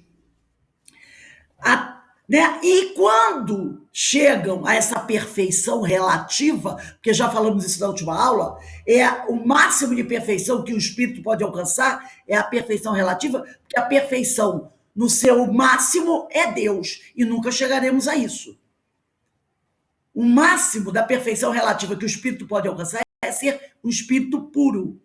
Né? E quando chegam a essa perfeição relativa, porque já falamos isso na última aula, é o máximo de perfeição que o espírito pode alcançar é a perfeição relativa, porque a perfeição no seu máximo é Deus, e nunca chegaremos a isso. O máximo da perfeição relativa que o espírito pode alcançar é ser um espírito puro.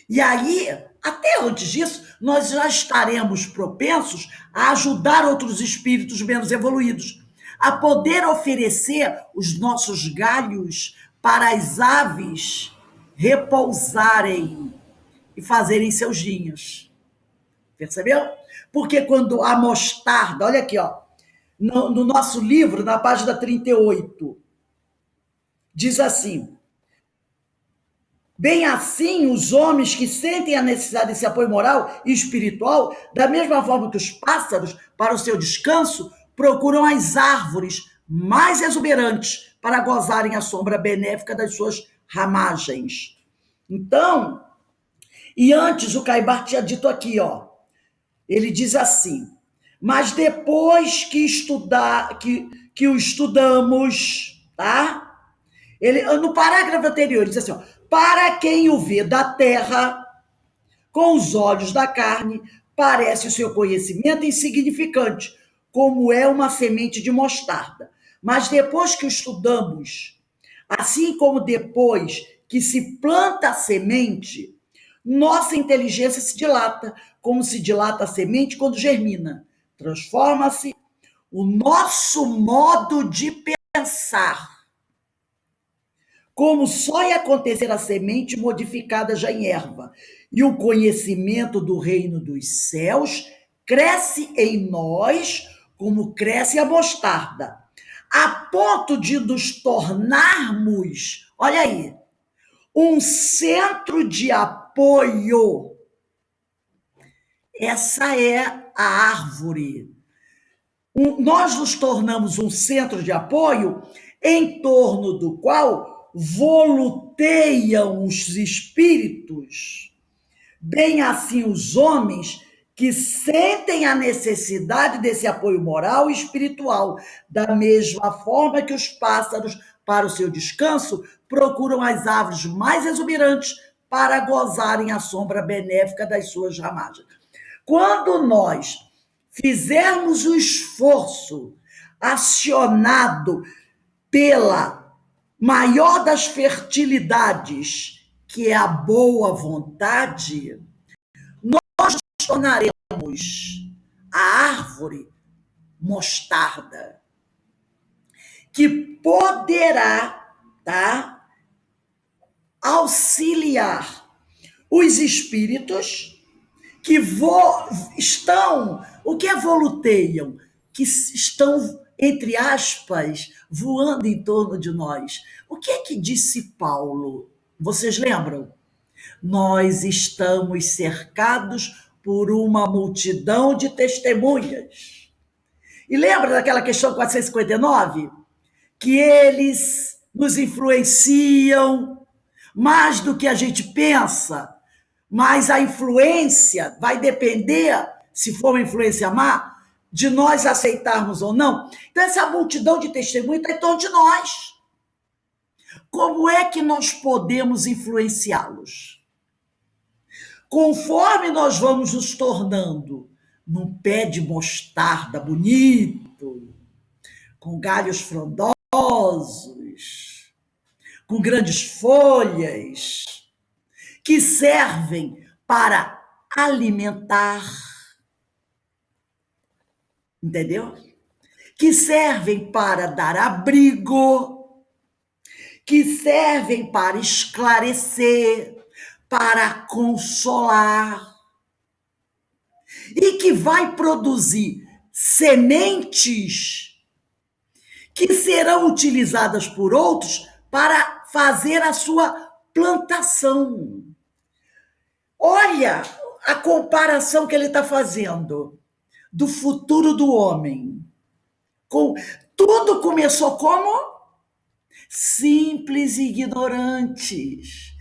E aí, até antes disso, nós já estaremos propensos a ajudar outros espíritos menos evoluídos, a poder oferecer os nossos galhos para as aves repousarem e fazerem seus ninhos. Percebeu? Porque quando a mostarda, olha aqui, ó, no nosso livro, na página 38, diz assim: bem assim, os homens que sentem a necessidade desse apoio moral e espiritual, da mesma forma que os pássaros, para o seu descanso, procuram as árvores mais exuberantes para gozarem a sombra benéfica das suas ramagens. Então, e antes o Caibar tinha dito aqui, ó, ele diz assim: mas depois que o estudamos, tá? Ele, no parágrafo anterior, ele diz assim, ó, para quem o vê da terra, com os olhos da carne, parece o seu conhecimento insignificante, como é uma semente de mostarda. Mas depois que o estudamos, assim como depois que se planta a semente, nossa inteligência se dilata, como se dilata a semente quando germina. Transforma-se o nosso modo de pensar, como só ia acontecer a semente modificada já em erva, e o conhecimento do reino dos céus cresce em nós como cresce a mostarda, a ponto de nos tornarmos, olha aí, um centro de apoio. Essa é a árvore. Nós nos tornamos um centro de apoio em torno do qual voluteiam os espíritos, bem assim os homens que sentem a necessidade desse apoio moral e espiritual, da mesma forma que os pássaros, para o seu descanso, procuram as árvores mais exuberantes para gozarem a sombra benéfica das suas ramagens. Quando nós fizermos o esforço acionado pela maior das fertilidades, que é a boa vontade, nós nos tornaremos a árvore mostarda, que poderá, tá, auxiliar os espíritos que estão, o que é voluteiam? Que estão, entre aspas, voando em torno de nós. O que é que disse Paulo? Vocês lembram? Nós estamos cercados por uma multidão de testemunhas. E lembra daquela questão 459? Que eles nos influenciam mais do que a gente pensa, mas a influência vai depender, se for uma influência má, de nós aceitarmos ou não. Então, essa multidão de testemunhas está em torno de nós. Como é que nós podemos influenciá-los? Conforme nós vamos nos tornando num pé de mostarda bonito, com galhos frondosos, com grandes folhas, que servem para alimentar, entendeu? Que servem para dar abrigo, que servem para esclarecer, para consolar, e que vai produzir sementes que serão utilizadas por outros para fazer a sua plantação. Olha a comparação que ele está fazendo do futuro do homem. Tudo começou como? simples e ignorantes,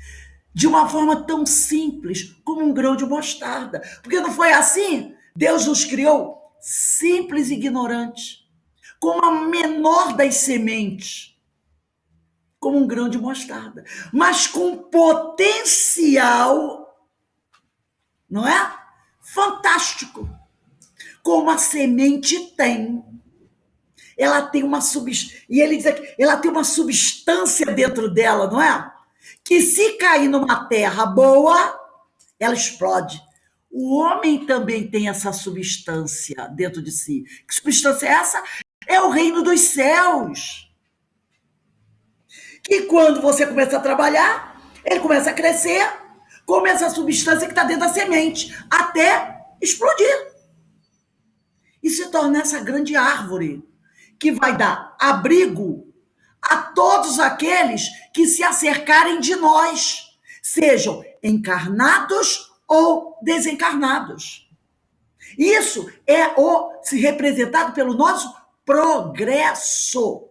de uma forma tão simples como um grão de mostarda. Porque não foi assim? Deus nos criou simples e ignorantes, como a menor das sementes, como um grão de mostarda, mas com potencial, não é? Fantástico, como a semente tem. Ela tem uma e ele diz aqui, ela tem uma substância dentro dela, não é? Que se cair numa terra boa, ela explode. O homem também tem essa substância dentro de si. Que substância é essa? É o reino dos céus. Que quando você começa a trabalhar, ele começa a crescer, como essa substância que está dentro da semente, até explodir. E se torna essa grande árvore, que vai dar abrigo a todos aqueles que se acercarem de nós, sejam encarnados ou desencarnados. Isso é se representado pelo nosso progresso.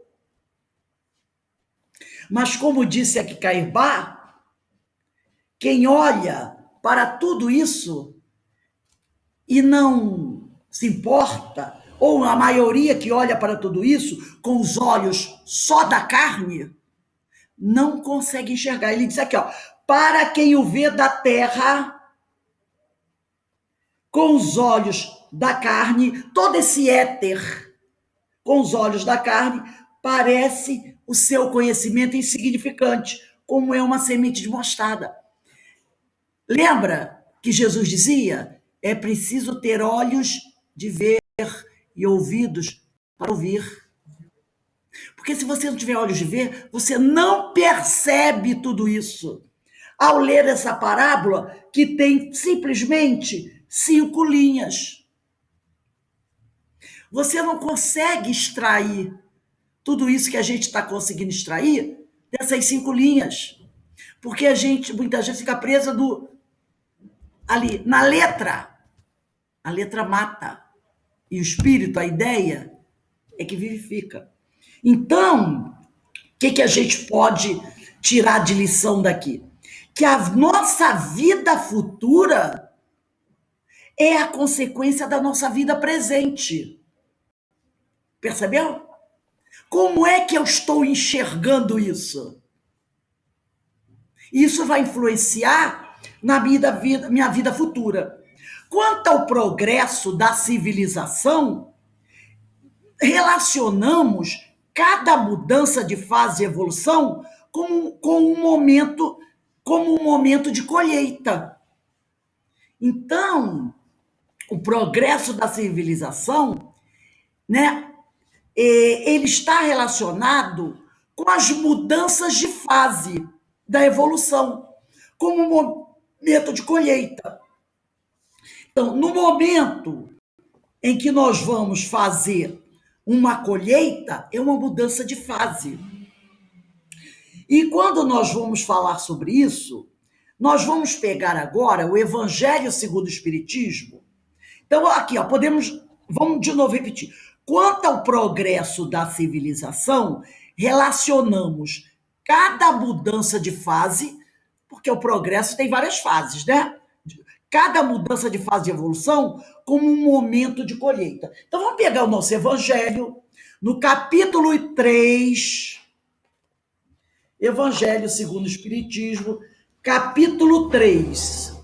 Mas como disse aqui Caibá, quem olha para tudo isso e não se importa, ou a maioria que olha para tudo isso com os olhos só da carne, não consegue enxergar. Ele diz aqui, ó, para quem o vê da terra, com os olhos da carne, todo esse éter, com os olhos da carne, parece o seu conhecimento insignificante, como é uma semente de mostarda. Lembra que Jesus dizia? É preciso ter olhos de ver e ouvidos para ouvir. Porque se você não tiver olhos de ver, você não percebe tudo isso. Ao ler essa parábola, que tem simplesmente 5 linhas. Você não consegue extrair tudo isso que a gente está conseguindo extrair dessas 5 linhas. Porque muita gente fica presa ali, na letra. A letra mata. E o espírito, a ideia, é que vivifica. Então, o que a gente pode tirar de lição daqui? Que a nossa vida futura é a consequência da nossa vida presente. Percebeu? Como é que eu estou enxergando isso? Isso vai influenciar na minha vida futura. Quanto ao progresso da civilização, relacionamos cada mudança de fase de evolução como um momento de colheita. Então, o progresso da civilização, né, ele está relacionado com as mudanças de fase da evolução, como um momento de colheita. Então, no momento em que nós vamos fazer uma colheita, é uma mudança de fase. E quando nós vamos falar sobre isso, nós vamos pegar agora o Evangelho segundo o Espiritismo. Então, aqui, ó, vamos de novo repetir. Quanto ao progresso da civilização, relacionamos cada mudança de fase, porque o progresso tem várias fases, né? Cada mudança de fase de evolução como um momento de colheita. Então, vamos pegar o nosso Evangelho, no capítulo 3, Evangelho segundo o Espiritismo, capítulo 3,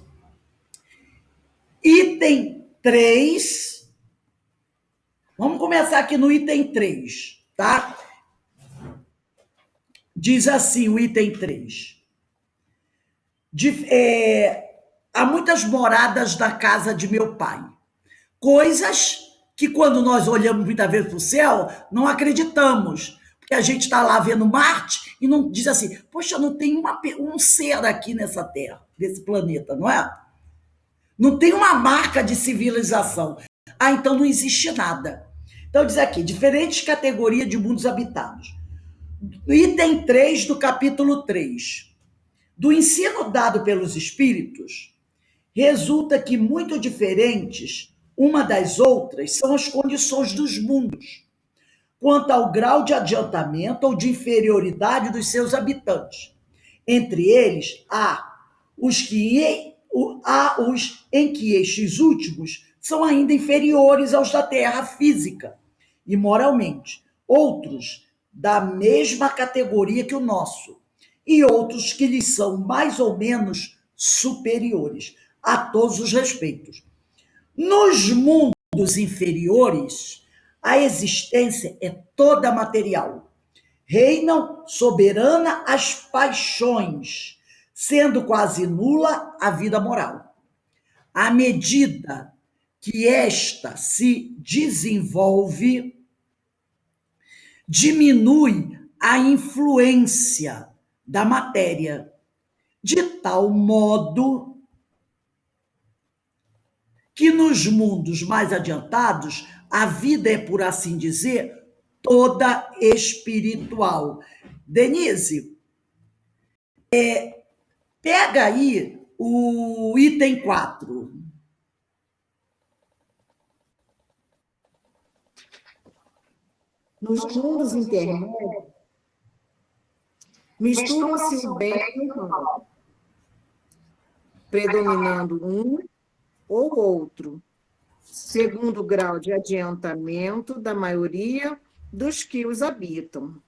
item 3. Vamos começar aqui no item 3, tá? Diz assim o item 3. Há muitas moradas na casa de meu pai. Coisas que quando nós olhamos muitas vezes para o céu, não acreditamos. Porque a gente está lá vendo Marte e não diz assim, poxa, não tem um ser aqui nessa Terra, nesse planeta, não é? Não tem uma marca de civilização. Ah, então não existe nada. Então diz aqui, diferentes categorias de mundos habitados. Item 3 do capítulo 3. Do ensino dado pelos espíritos, resulta que muito diferentes uma das outras são as condições dos mundos, quanto ao grau de adiantamento ou de inferioridade dos seus habitantes. Entre eles, há os em que estes últimos são ainda inferiores aos da terra física e moralmente, outros da mesma categoria que o nosso, e outros que lhes são mais ou menos superiores a todos os respeitos. Nos mundos inferiores, a existência é toda material. Reinam soberana as paixões, sendo quase nula a vida moral. À medida que esta se desenvolve, diminui a influência da matéria, de tal modo que nos mundos mais adiantados, a vida é, por assim dizer, toda espiritual. Denise, pega aí o item 4. Nos mundos intermédios, misturam-se o bem e o mal, predominando um ou outro, segundo o grau de adiantamento da maioria dos que os habitam.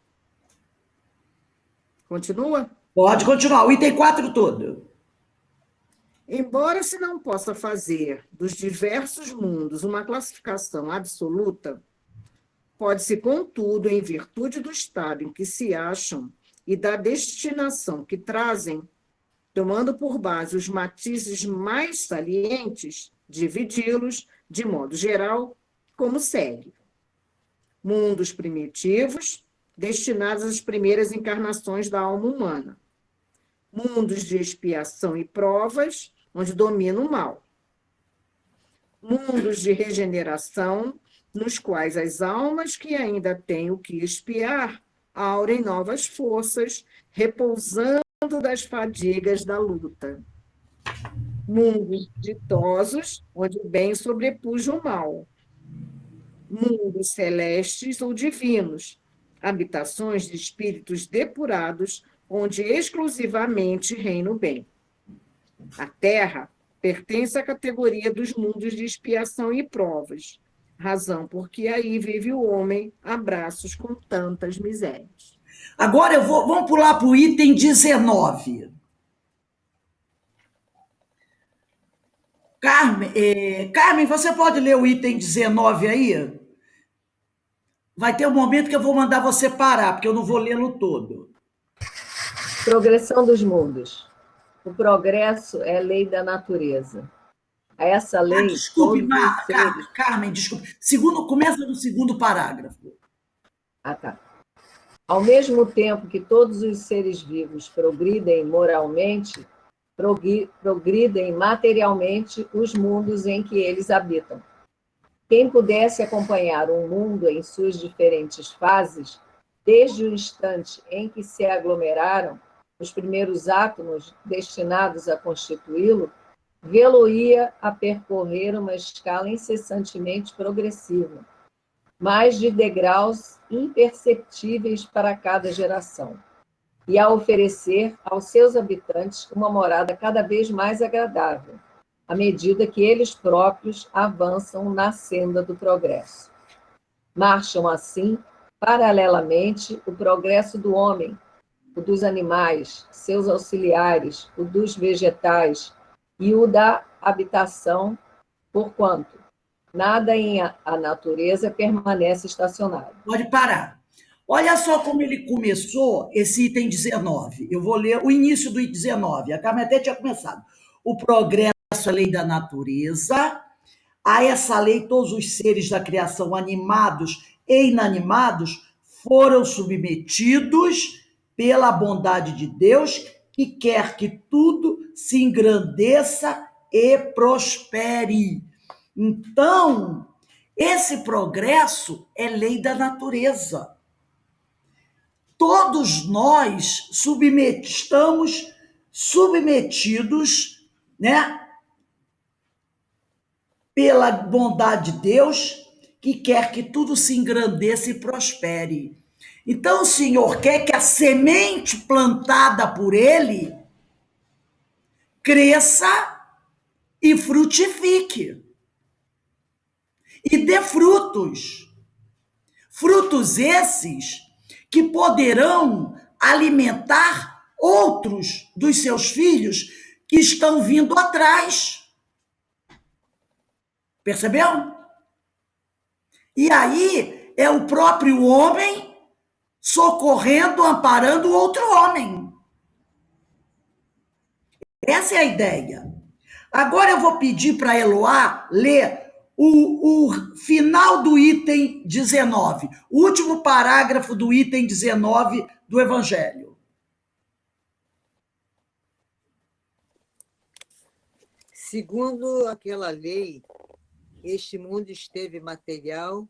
Continua? Pode continuar, o item 4 todo. Embora se não possa fazer dos diversos mundos uma classificação absoluta, pode-se, contudo, em virtude do estado em que se acham e da destinação que trazem, tomando por base os matizes mais salientes, dividi-los, de modo geral, como segue: mundos primitivos, destinados às primeiras encarnações da alma humana; mundos de expiação e provas, onde domina o mal; mundos de regeneração, nos quais as almas que ainda têm o que expiar aurem novas forças, repousando das fadigas da luta; mundos ditosos, onde o bem sobrepuja o mal; mundos celestes ou divinos, habitações de espíritos depurados, onde exclusivamente reina o bem. A Terra pertence à categoria dos mundos de expiação e provas, razão porque aí vive o homem a braços com tantas misérias. Agora vamos pular para o item 19. Carmen, você pode ler o item 19 aí? Vai ter um momento que eu vou mandar você parar, porque eu não vou lê-lo todo. Progressão dos mundos. O progresso é lei da natureza. A essa lei... Desculpe, Carmen, desculpe. Começa no segundo parágrafo. Tá. Ao mesmo tempo que todos os seres vivos progridem moralmente, progridem materialmente os mundos em que eles habitam. Quem pudesse acompanhar um mundo em suas diferentes fases, desde o instante em que se aglomeraram os primeiros átomos destinados a constituí-lo, vê-lo-ia a percorrer uma escala incessantemente progressiva, mas de degraus imperceptíveis para cada geração, e a oferecer aos seus habitantes uma morada cada vez mais agradável, à medida que eles próprios avançam na senda do progresso. Marcham, assim, paralelamente, o progresso do homem, o dos animais, seus auxiliares, o dos vegetais e o da habitação, porquanto nada em a natureza permanece estacionário. Pode parar. Olha só como ele começou esse item 19. Eu vou ler o início do item 19. A Carmen até tinha começado. O progresso é a lei da natureza. A essa lei, todos os seres da criação, animados e inanimados, foram submetidos pela bondade de Deus, que quer que tudo se engrandeça e prospere. Então, esse progresso é lei da natureza. Todos nós estamos submetidos, né, pela bondade de Deus, que quer que tudo se engrandeça e prospere. Então, o Senhor quer que a semente plantada por Ele cresça e frutifique. E dê frutos. Frutos esses que poderão alimentar outros dos seus filhos que estão vindo atrás. Percebeu? E aí é o próprio homem socorrendo, amparando outro homem. Essa é a ideia. Agora eu vou pedir para a Eloá ler o final do item 19, o último parágrafo do item 19 do Evangelho. Segundo aquela lei, este mundo esteve material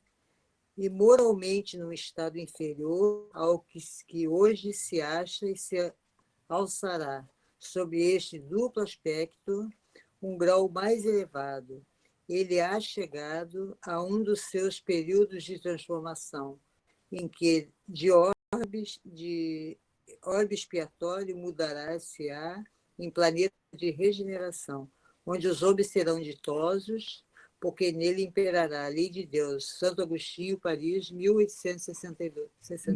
e moralmente num estado inferior ao que hoje se acha e se alçará, sob este duplo aspecto, um grau mais elevado. Ele há chegado a um dos seus períodos de transformação, em que de orbe expiatório mudará-se-á em planeta de regeneração, onde os homens serão ditosos, porque nele imperará a lei de Deus. Santo Agostinho, Paris, 1862.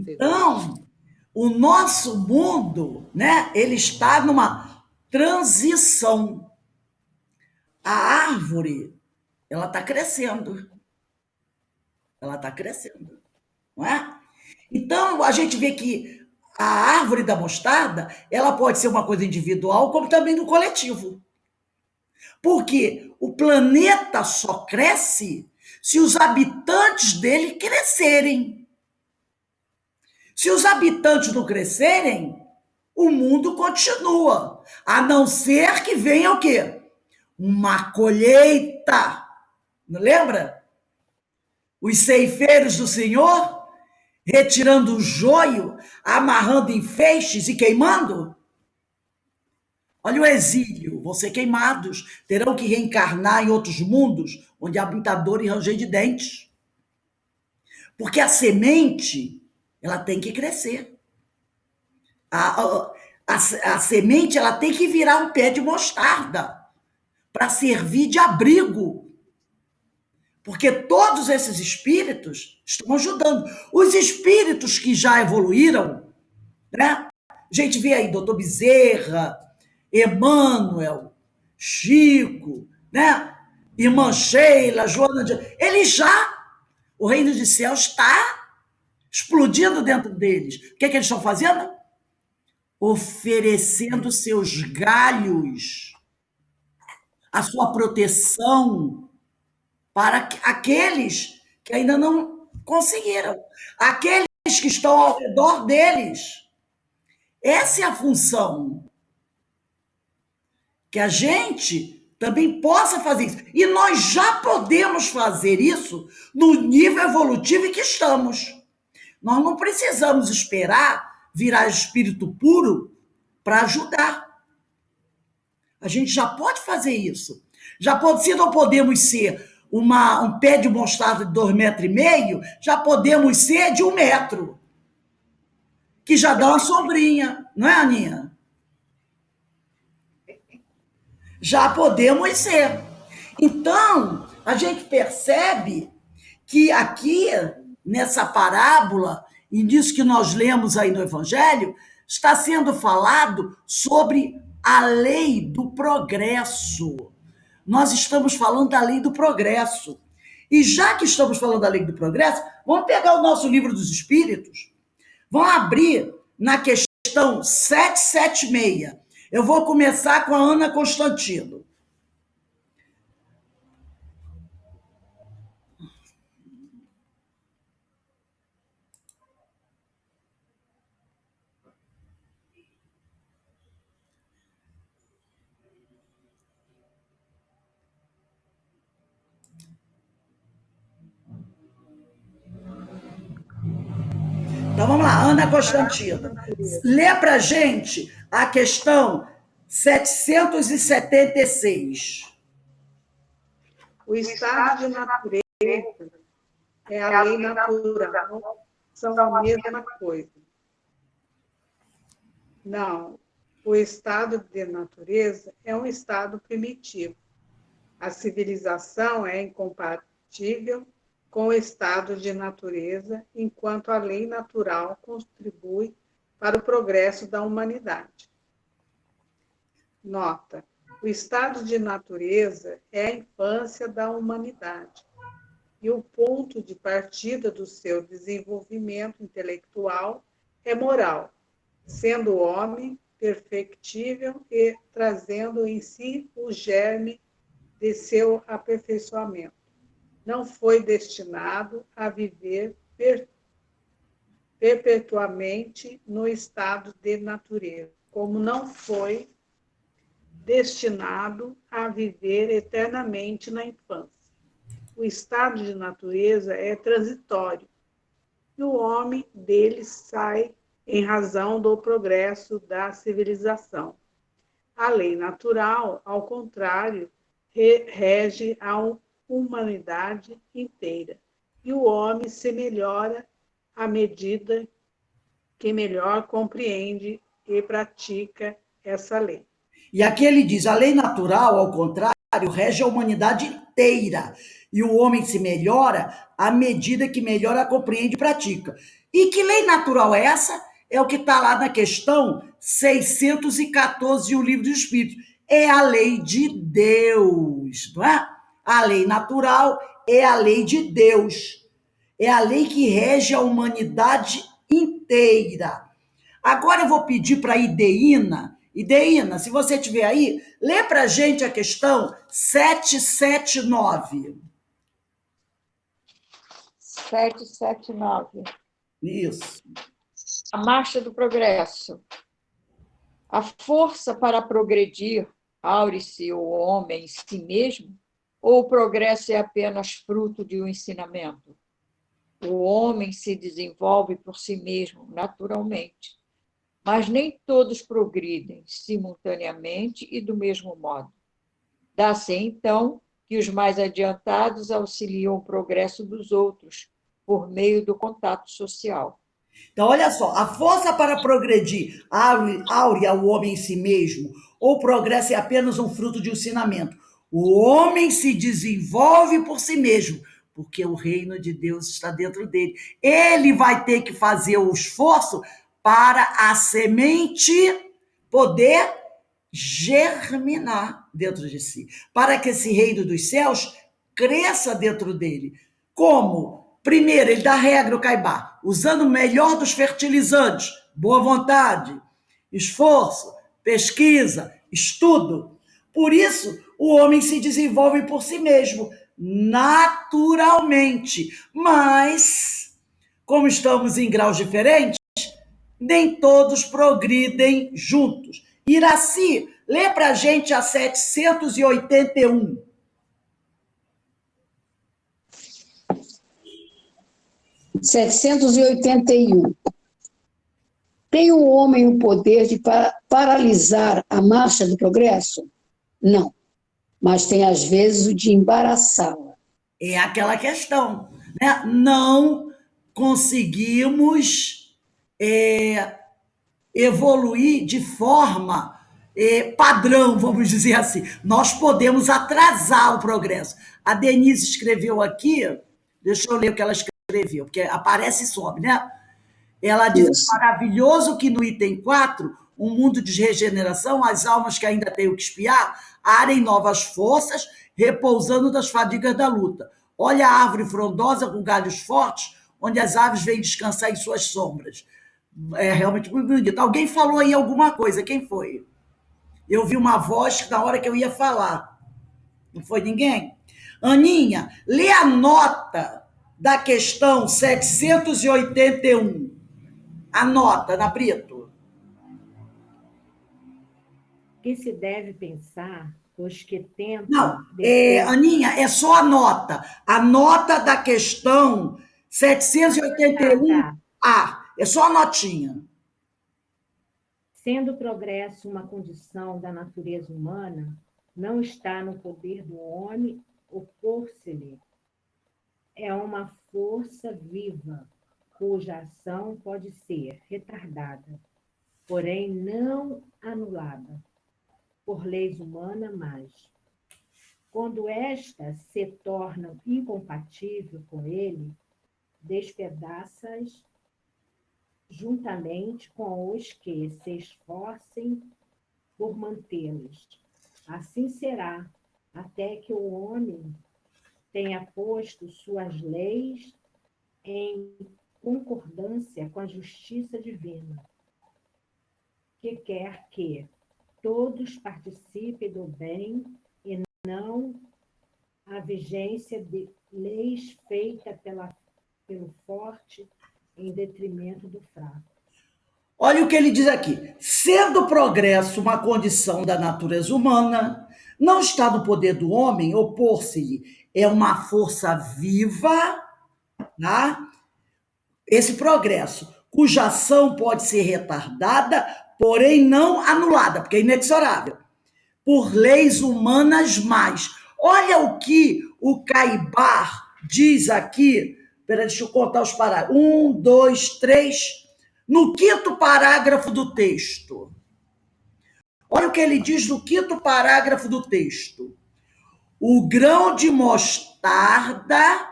Então, o nosso mundo, né, ele está numa transição. A árvore, ela está crescendo. Ela está crescendo, não é? Então, a gente vê que a árvore da mostarda, ela pode ser uma coisa individual, como também no coletivo. Porque o planeta só cresce se os habitantes dele crescerem. Se os habitantes não crescerem, o mundo continua. A não ser que venha o quê? Uma colheita. Não lembra? Os ceifeiros do Senhor retirando o joio, amarrando em feixes e queimando? Olha o exílio, vão ser queimados, terão que reencarnar em outros mundos, onde habita dor e ranger de dentes. Porque a semente, ela tem que crescer. A semente, ela tem que virar um pé de mostarda para servir de abrigo. Porque todos esses espíritos estão ajudando. Os espíritos que já evoluíram, né? A gente vê aí doutor Bezerra, Emmanuel, Chico, né? Irmã Sheila, Joana de... o reino de céu está explodindo dentro deles. O que eles estão fazendo? Oferecendo seus galhos, a sua proteção para aqueles que ainda não conseguiram, aqueles que estão ao redor deles. Essa é a função. Que a gente também possa fazer isso. E nós já podemos fazer isso no nível evolutivo em que estamos. Nós não precisamos esperar virar espírito puro para ajudar. A gente já pode fazer isso. Se não podemos ser um pé de mostarda de 2,5 metros, já podemos ser de 1 metro. Que já dá uma sombrinha, não é, Aninha? Já podemos ser. Então, a gente percebe que aqui, nessa parábola, e nisso que nós lemos aí no Evangelho, está sendo falado sobre a lei do progresso. Nós estamos falando da lei do progresso. E já que estamos falando da lei do progresso, vamos pegar o nosso livro dos Espíritos, vamos abrir na questão 776. Eu vou começar com a Ana Constantino. Então vamos lá, Ana Constantino. Lê para a gente a questão 776. O estado de natureza é a lei natural, são a mesma coisa. Não, o estado de natureza é um estado primitivo. A civilização é incompatível com o estado de natureza, enquanto a lei natural contribui para o progresso da humanidade. Nota: o estado de natureza é a infância da humanidade e o ponto de partida do seu desenvolvimento intelectual é moral, sendo o homem perfectível e trazendo em si o germe de seu aperfeiçoamento. Não foi destinado a viver perpetuamente no estado de natureza, como não foi destinado a viver eternamente na infância. O estado de natureza é transitório, e o homem dele sai em razão do progresso da civilização. A lei natural, ao contrário, rege a humanidade inteira, e o homem se melhora à medida que melhor compreende e pratica essa lei. E aqui ele diz: a lei natural, ao contrário, rege a humanidade inteira. E o homem se melhora à medida que melhor a compreende e pratica. E que lei natural é essa? É o que está lá na questão 614 do Livro dos Espíritos. É a lei de Deus, não é? A lei natural é a lei de Deus. É a lei que rege a humanidade inteira. Agora eu vou pedir para a Ideína. Ideína, se você estiver aí, lê para a gente a questão 779. 779. Isso. A marcha do progresso. A força para progredir aure-se o homem em si mesmo, ou o progresso é apenas fruto de um ensinamento? O homem se desenvolve por si mesmo, naturalmente, mas nem todos progridem simultaneamente e do mesmo modo. Dá-se, então, que os mais adiantados auxiliam o progresso dos outros por meio do contato social. Então, olha só, a força para progredir aure ao homem em si mesmo, ou o progresso é apenas um fruto de ensinamento? O homem se desenvolve por si mesmo, porque o reino de Deus está dentro dele. Ele vai ter que fazer o esforço para a semente poder germinar dentro de si, para que esse reino dos céus cresça dentro dele. Como? Primeiro, ele dá regra ao Caibá, usando o melhor dos fertilizantes, boa vontade, esforço, pesquisa, estudo. Por isso, o homem se desenvolve por si mesmo, naturalmente. Mas, como estamos em graus diferentes, nem todos progridem juntos. Iraci, lê para a gente a 781. 781. Tem o homem o poder de paralisar a marcha do progresso? Não, mas tem às vezes o de embaraçá-la. É aquela questão, né? Não conseguimos evoluir de forma padrão, vamos dizer assim. Nós podemos atrasar o progresso. A Denise escreveu aqui, deixa eu ler o que ela escreveu, porque aparece e sobe, né? Ela diz: maravilhoso que no item 4, um mundo de regeneração, as almas que ainda têm o que espiar, arem novas forças, repousando das fadigas da luta. Olha a árvore frondosa com galhos fortes, onde as aves vêm descansar em suas sombras. É realmente muito bonito. Alguém falou aí alguma coisa, quem foi? Eu vi uma voz na hora que eu ia falar. Não foi ninguém? Aninha, lê a nota da questão 781. Anota, na Brito. Que se deve pensar os que tentam... Não, Aninha, é só a nota. A nota da questão 781A. É só a notinha. Sendo o progresso uma condição da natureza humana, não está no poder do homem opor-se-lhe. é uma força viva, cuja ação pode ser retardada, porém não anulada por leis humanas, mas, quando estas se tornam incompatíveis com ele, despedaça-as juntamente com os que se esforcem por mantê-las. Assim será, até que o homem tenha posto suas leis em concordância com a justiça divina, que quer que todos participem do bem e não a vigência de leis feitas pelo forte em detrimento do fraco. Olha o que ele diz aqui. Sendo o progresso uma condição da natureza humana, não está no poder do homem opor-se-lhe. É uma força viva, tá? Esse progresso, cuja ação pode ser retardada, porém não anulada, porque é inexorável, por leis humanas mais. Olha o que o Caibar diz aqui. Espera, deixa eu contar os parágrafos. 1, 2, 3. No quinto parágrafo do texto. Olha o que ele diz no quinto parágrafo do texto. O grão de mostarda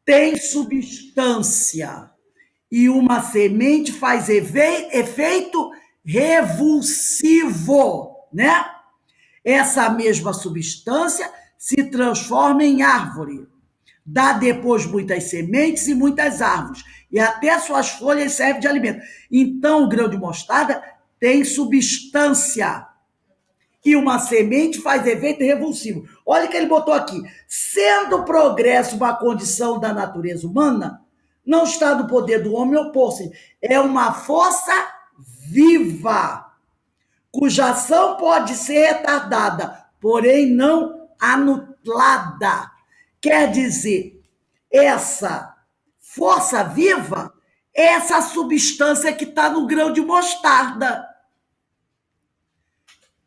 tem substância e uma semente faz efeito revulsivo, né? Essa mesma substância se transforma em árvore. Dá depois muitas sementes e muitas árvores. E até suas folhas servem de alimento. Então, o grão de mostarda tem substância. E uma semente faz efeito revulsivo. Olha o que ele botou aqui. Sendo o progresso uma condição da natureza humana, não está no poder do homem opor-se. É uma força viva, cuja ação pode ser retardada, porém não anulada. Quer dizer, essa força viva é essa substância que está no grão de mostarda.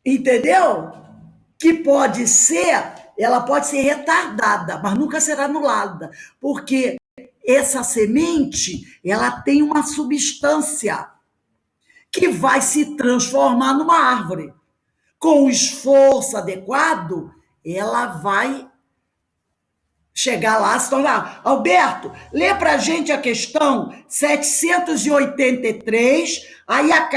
Entendeu? Que pode ser, ela pode ser retardada, mas nunca será anulada, porque essa semente, ela tem uma substância que vai se transformar numa árvore. Com o esforço adequado, ela vai chegar lá, se tornar. Alberto, lê para a gente a questão 783, aí a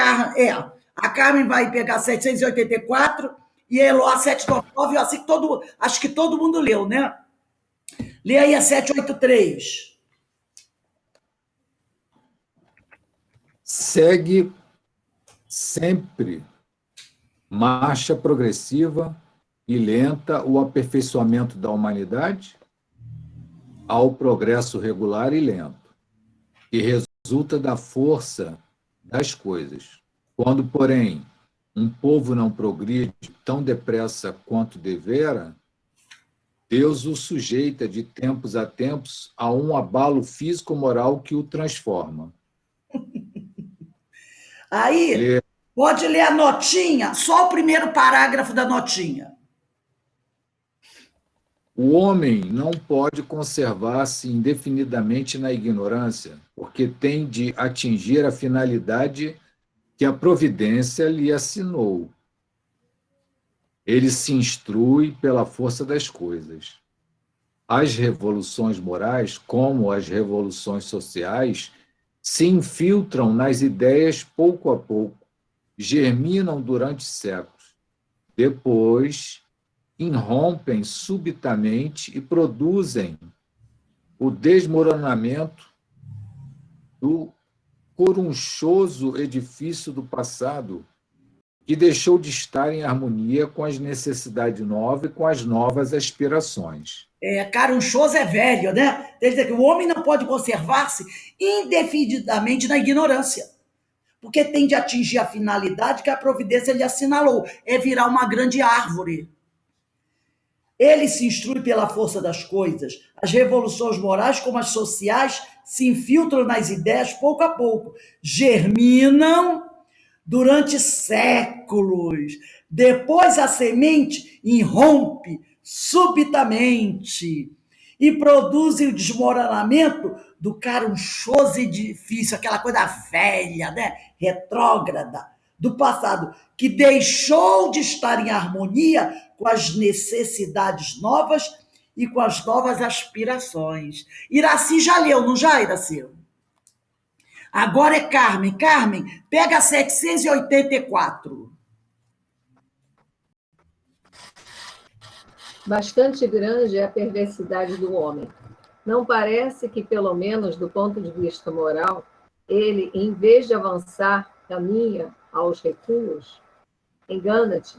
Carmen vai pegar 784 e a Eloá 799, assim acho que todo mundo leu, né? Lê aí a 783. Segue sempre marcha progressiva e lenta o aperfeiçoamento da humanidade ao progresso regular e lento, que resulta da força das coisas. Quando, porém, um povo não progride tão depressa quanto devera, Deus o sujeita de tempos a tempos a um abalo físico-moral que o transforma. Aí, pode ler a notinha, só o primeiro parágrafo da notinha. O homem não pode conservar-se indefinidamente na ignorância, porque tem de atingir a finalidade que a providência lhe assinou. Ele se instrui pela força das coisas. As revoluções morais, como as revoluções sociais, se infiltram nas ideias pouco a pouco, germinam durante séculos. Depois, irrompem subitamente e produzem o desmoronamento do corunchoso edifício do passado, que deixou de estar em harmonia com as necessidades novas e com as novas aspirações. Carunchoso é velho, né? Quer dizer que o homem não pode conservar-se indefinidamente na ignorância, porque tem de atingir a finalidade que a providência lhe assinalou, é virar uma grande árvore. Ele se instrui pela força das coisas. As revoluções morais, como as sociais, se infiltram nas ideias pouco a pouco, germinam durante séculos. Depois a semente irrompe subitamente e produzem o desmoronamento do carunchoso edifício, aquela coisa velha, né? Retrógrada, do passado, que deixou de estar em harmonia com as necessidades novas e com as novas aspirações. Iraci já leu, não já, Iraci? Agora é Carmen. Carmen, pega 784. Bastante grande é a perversidade do homem. Não parece que, pelo menos do ponto de vista moral, ele, em vez de avançar, caminha aos recuos? Engana-te.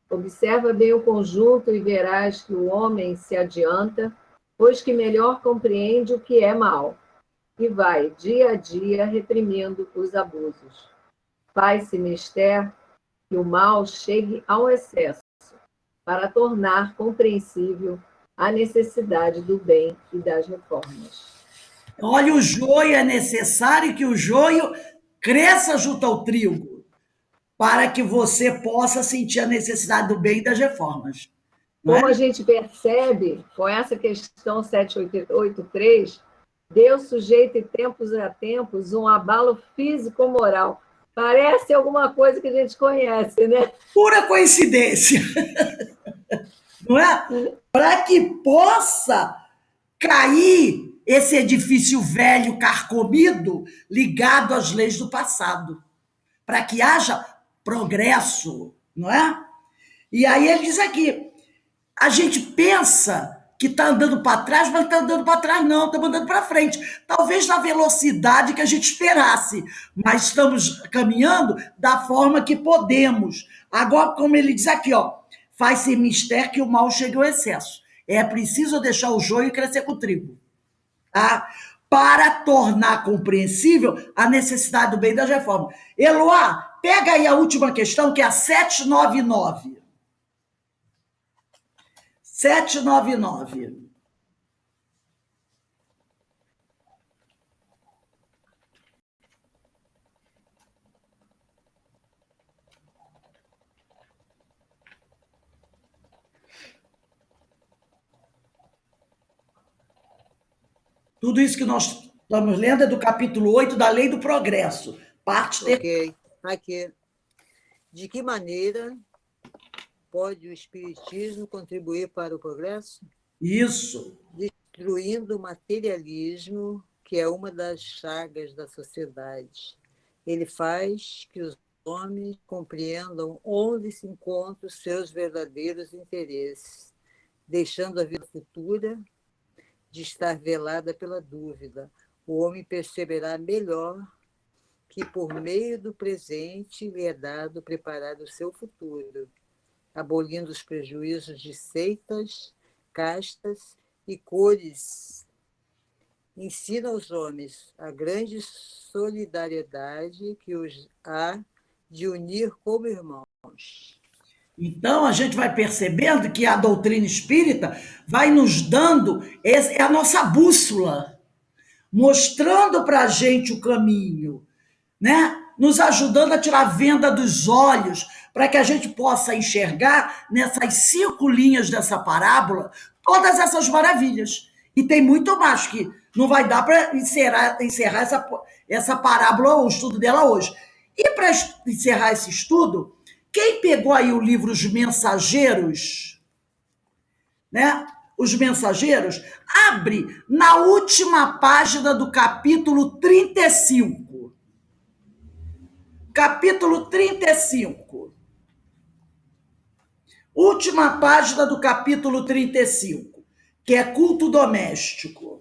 Observa bem o conjunto e verás que o homem se adianta, pois que melhor compreende o que é mal, e vai, dia a dia, reprimindo os abusos. Faz-se mister que o mal chegue ao excesso, para tornar compreensível a necessidade do bem e das reformas. Olha, o joio é necessário que o joio cresça junto ao trigo, para que você possa sentir a necessidade do bem e das reformas. Não Como é? a gente percebe, com essa questão 783, Deus sujeita em tempos a tempos um abalo físico-moral. Parece alguma coisa que a gente conhece, né? Pura coincidência, não é? Para que possa cair esse edifício velho, carcomido, ligado às leis do passado, para que haja progresso, não é? E aí ele diz aqui, a gente pensa que está andando para trás, mas não está andando para trás, não, estamos andando para frente. Talvez na velocidade que a gente esperasse, mas estamos caminhando da forma que podemos. Agora, como ele diz aqui, ó, faz-se mistério que o mal chegue ao excesso. É preciso deixar o joio crescer com o trigo, tá? Para tornar compreensível a necessidade do bem das reformas. Eloá, pega aí a última questão, que é a 799. 799. Tudo isso que nós estamos lendo é do capítulo 8 da Lei do Progresso, parte Ok, aqui. De que maneira pode o Espiritismo contribuir para o progresso? Isso. Destruindo o materialismo, que é uma das chagas da sociedade. Ele faz que os homens compreendam onde se encontram os seus verdadeiros interesses, deixando a vida futura de estar velada pela dúvida. O homem perceberá melhor que, por meio do presente, lhe é dado preparar o seu futuro, abolindo os prejuízos de seitas, castas e cores. Ensina aos homens a grande solidariedade que os há de unir como irmãos. Então, a gente vai percebendo que a doutrina espírita vai nos dando, é a nossa bússola, mostrando para a gente o caminho, né? Nos ajudando a tirar a venda dos olhos, para que a gente possa enxergar nessas 5 linhas dessa parábola todas essas maravilhas. E tem muito mais que não vai dar para encerrar essa parábola, o estudo dela hoje. E para encerrar esse estudo, quem pegou aí o livro Os Mensageiros, né? Os Mensageiros, abre na última página do capítulo 35. Capítulo 35. Última página do capítulo 35, que é culto doméstico.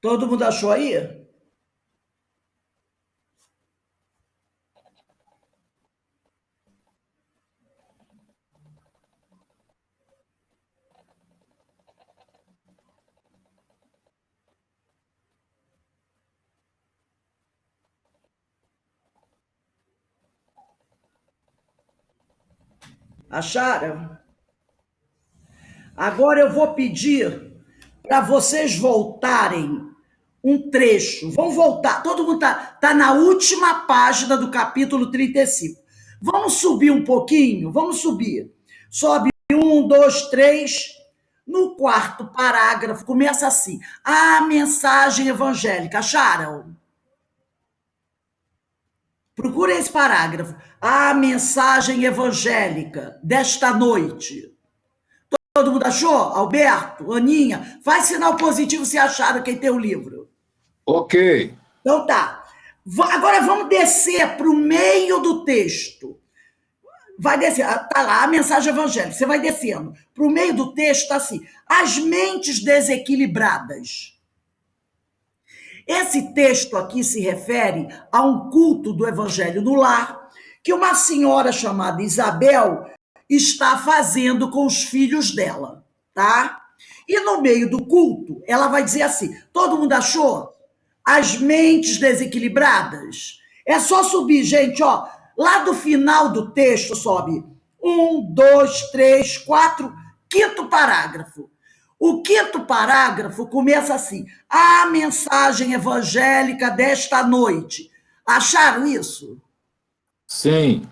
Todo mundo achou aí? Acharam? Agora eu vou pedir para vocês voltarem um trecho. Vamos voltar. Todo mundo tá na última página do capítulo 35. Vamos subir um pouquinho? Vamos subir. Sobe 1, 2, 3. No quarto parágrafo, começa assim: a mensagem evangélica. Acharam? Procurem esse parágrafo. A mensagem evangélica desta noite. Todo mundo achou? Alberto, Aninha, faz sinal positivo se acharam quem tem o livro. Ok. Então tá. Agora vamos descer para o meio do texto. Vai descer, tá lá a mensagem evangélica. Você vai descendo. Para o meio do texto está assim: as mentes desequilibradas. Esse texto aqui se refere a um culto do evangelho no lar que uma senhora chamada Isabel está fazendo com os filhos dela, tá? E no meio do culto, ela vai dizer assim: todo mundo achou? As mentes desequilibradas. É só subir, gente, ó. Lá do final do texto sobe 1, 2, 3, 4, quinto parágrafo. O quinto parágrafo começa assim: a mensagem evangélica desta noite. Acharam isso? Sim.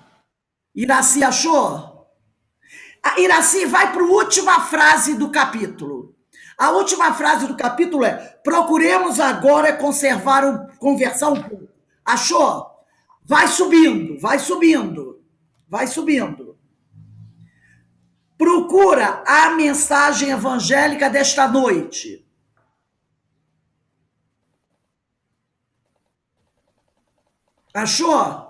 Iraci achou? A Iraci vai para a última frase do capítulo. A última frase do capítulo é: procuremos agora conversar um pouco. Achou? Vai subindo, vai subindo, vai subindo. Procura a mensagem evangélica desta noite. Achou?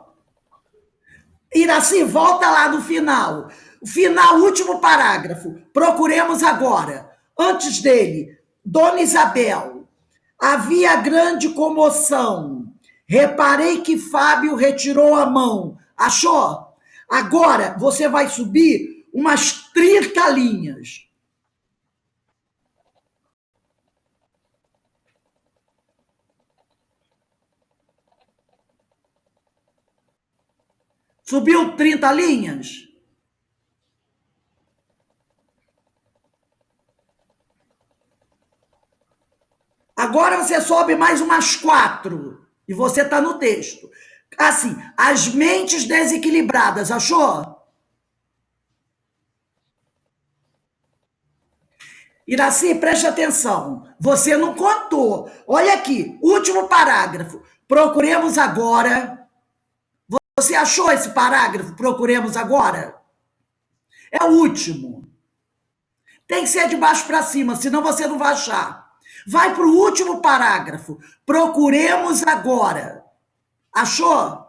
Iraci, volta lá no final. O final, último parágrafo. Procuremos agora. Antes dele, Dona Isabel. Havia grande comoção. Reparei que Fábio retirou a mão. Achou? Agora você vai subir umas 30 linhas. Subiu 30 linhas? Agora você sobe mais umas 4 e você está no texto. Assim, as mentes desequilibradas, achou? Iraci, preste atenção. Você não contou. Olha aqui, último parágrafo. Procuremos agora. Você achou esse parágrafo? Procuremos agora? É o último. Tem que ser de baixo para cima, senão você não vai achar. Vai para o último parágrafo. Procuremos agora. Achou?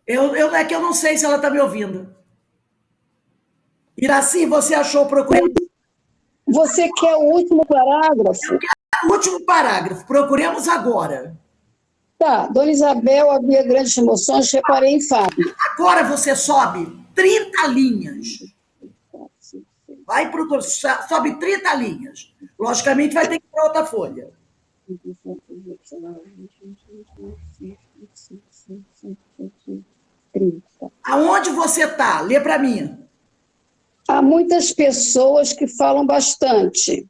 É que eu não sei se ela está me ouvindo. Iraci, você achou? Procuremos. Você quer o último parágrafo? Eu quero o último parágrafo. Procuremos agora. Tá, Dona Isabel, havia grandes emoções, reparei em Fábio. Agora você sobe 30 linhas. Vai pro, sobe 30 linhas. Logicamente vai ter que ir para outra folha. Aonde você está? Lê para mim. Há muitas pessoas que falam bastante.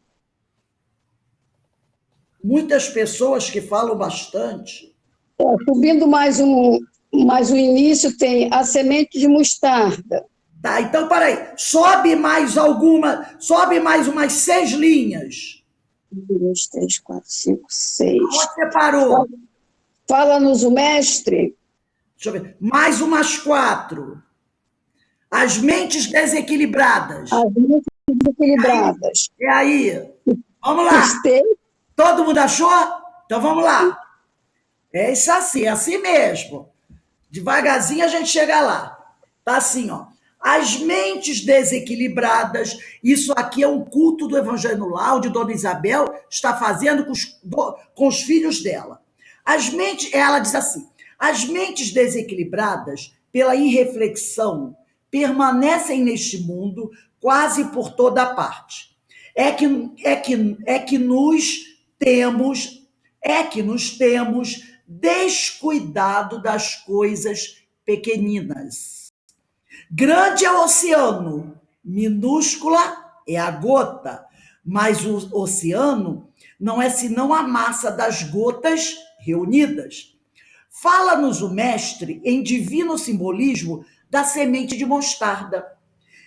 Muitas pessoas que falam bastante. Subindo mais o início, tem a semente de mostarda. Tá, então peraí. Sobe mais umas 6 linhas. 1, 2, 3, 4, 5, 6. Onde você parou? Fala-nos o mestre. Deixa eu ver. Mais umas 4. As mentes desequilibradas. As mentes desequilibradas. É aí. Vamos lá. Gostei. Todo mundo achou? Então vamos lá. É isso assim, é assim mesmo. Devagarzinho a gente chega lá. Tá assim, ó. As mentes desequilibradas, isso aqui é um culto do Evangelho no Lar, onde Dona Isabel está fazendo com os filhos dela. Ela diz assim: as mentes desequilibradas, pela irreflexão, permanecem neste mundo quase por toda parte. É que nos temos descuidado das coisas pequeninas. Grande é o oceano, minúscula é a gota, mas o oceano não é senão a massa das gotas reunidas. Fala-nos o mestre em divino simbolismo da semente de mostarda.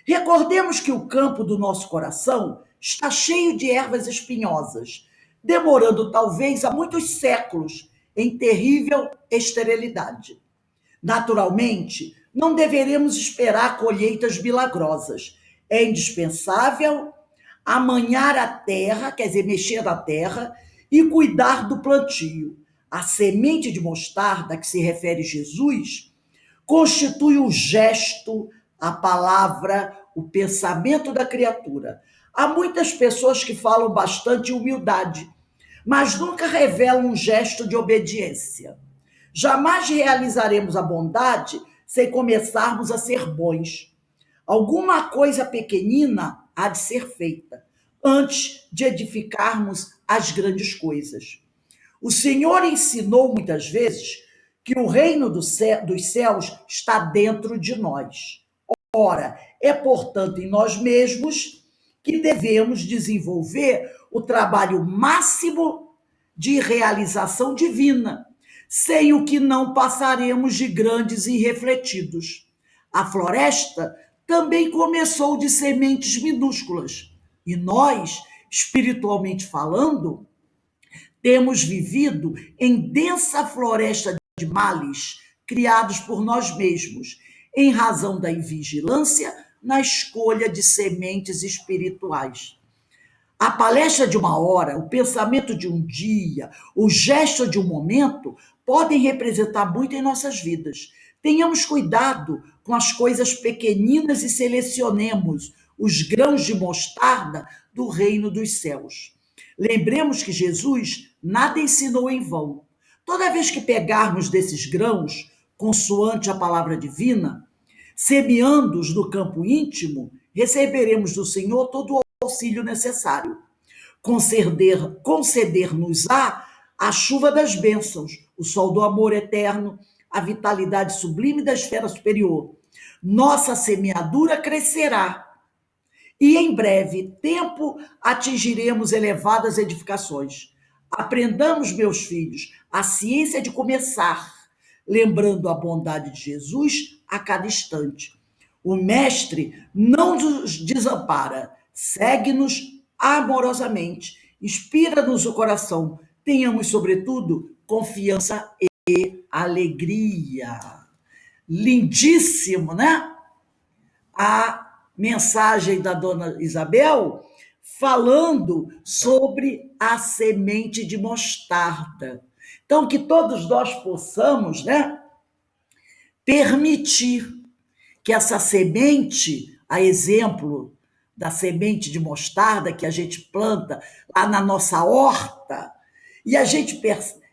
Recordemos que o campo do nosso coração está cheio de ervas espinhosas, demorando talvez há muitos séculos em terrível esterilidade. Naturalmente, não deveremos esperar colheitas milagrosas. É indispensável amanhar a terra, quer dizer, mexer na terra, e cuidar do plantio. A semente de mostarda, que se refere a Jesus, constitui o gesto, a palavra, o pensamento da criatura. Há muitas pessoas que falam bastante humildade, mas nunca revelam um gesto de obediência. Jamais realizaremos a bondade sem começarmos a ser bons. Alguma coisa pequenina há de ser feita antes de edificarmos as grandes coisas. O Senhor ensinou muitas vezes que o reino dos céus está dentro de nós. Ora, é portanto em nós mesmos que devemos desenvolver o trabalho máximo de realização divina, sem o que não passaremos de grandes irrefletidos. A floresta também começou de sementes minúsculas, e nós, espiritualmente falando, temos vivido em densa floresta de males criados por nós mesmos, em razão da invigilância na escolha de sementes espirituais. A palestra de uma hora, o pensamento de um dia, o gesto de um momento podem representar muito em nossas vidas. Tenhamos cuidado com as coisas pequeninas e selecionemos os grãos de mostarda do reino dos céus. Lembremos que Jesus nada ensinou em vão. Toda vez que pegarmos desses grãos, consoante a palavra divina, semeando-os no campo íntimo, receberemos do Senhor todo o auxílio necessário. Conceder-nos-á a chuva das bênçãos, o sol do amor eterno, a vitalidade sublime da esfera superior. Nossa semeadura crescerá e em breve tempo atingiremos elevadas edificações. Aprendamos, meus filhos, a ciência de começar, lembrando a bondade de Jesus a cada instante. O Mestre não nos desampara, segue-nos amorosamente, inspira-nos o coração. Tenhamos, sobretudo, confiança e alegria. Lindíssimo, né? A mensagem da dona Isabel falando sobre a semente de mostarda. Então, que todos nós possamos, né, permitir que essa semente, a exemplo da semente de mostarda que a gente planta lá na nossa horta, e a gente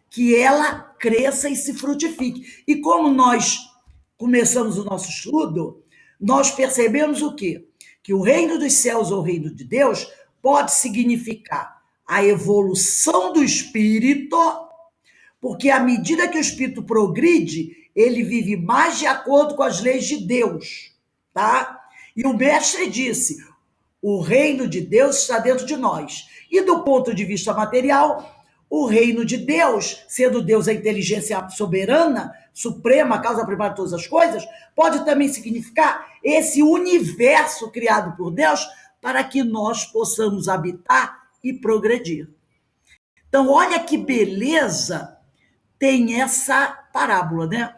que ela cresça e se frutifique. E como nós começamos o nosso estudo, nós percebemos o quê? Que o reino dos céus ou o reino de Deus pode significar a evolução do espírito, porque à medida que o espírito progride, ele vive mais de acordo com as leis de Deus, tá? E o mestre disse, o reino de Deus está dentro de nós. E do ponto de vista material, o reino de Deus, sendo Deus a inteligência soberana, suprema, a causa primária de todas as coisas, pode também significar esse universo criado por Deus para que nós possamos habitar e progredir. Então, olha que beleza tem essa parábola, né?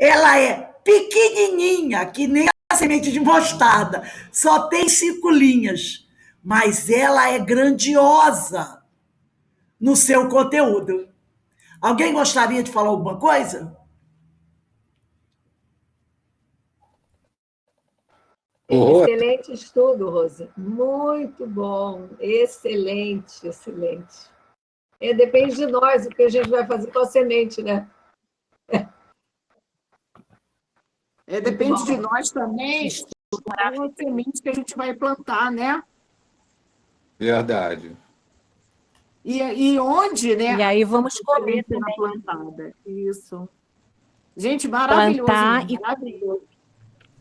Ela é pequenininha, que nem a semente de mostarda, só tem 5 linhas, mas ela é grandiosa no seu conteúdo. Alguém gostaria de falar alguma coisa? Excelente estudo, Rose. Muito bom. Excelente, excelente. Depende de nós o que a gente vai fazer com a semente, né? Depende de nós também, qual a semente que a gente vai plantar, né? Verdade. E onde, né? E aí vamos a comer semente será também. plantada. Isso. Gente, maravilhoso, Plantar e maravilhoso.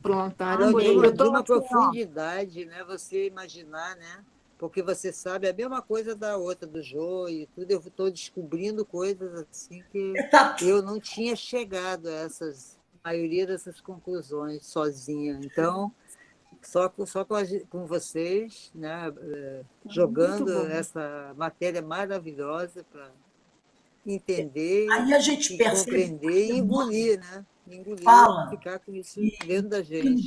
Plantar Não, e colher. Eu de tô uma aqui, ó. profundidade, né? Você imaginar, né? Porque você sabe a mesma coisa da outra, do joio e tudo. Eu estou descobrindo coisas assim que Tá, eu não tinha chegado a maioria dessas conclusões sozinha. Então, com vocês, né? Muito Jogando bom. essa matéria maravilhosa para entender aí a gente e percebe compreender e engolir, né? Engolir e fala ficar com isso que dentro da o gente.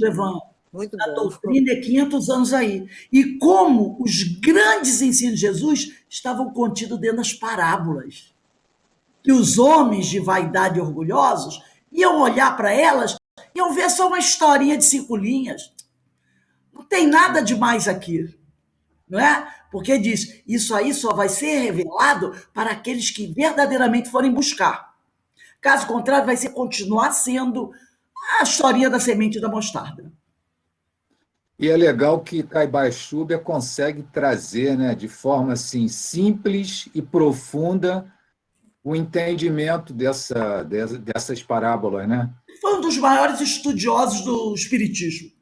Muito a bom. doutrina é 500 anos aí. E como os grandes ensinos de Jesus estavam contidos dentro das parábolas. Que os homens de vaidade orgulhosos iam olhar para elas e iam ver só uma historinha de 5 linhas. Não tem nada demais aqui, não é? Porque diz, isso aí só vai ser revelado para aqueles que verdadeiramente forem buscar. Caso contrário, vai continuar sendo a historinha da semente da mostarda. E é legal que Caibaixúbia consegue trazer, né, de forma assim simples e profunda o entendimento dessas parábolas, né? Foi um dos maiores estudiosos do espiritismo.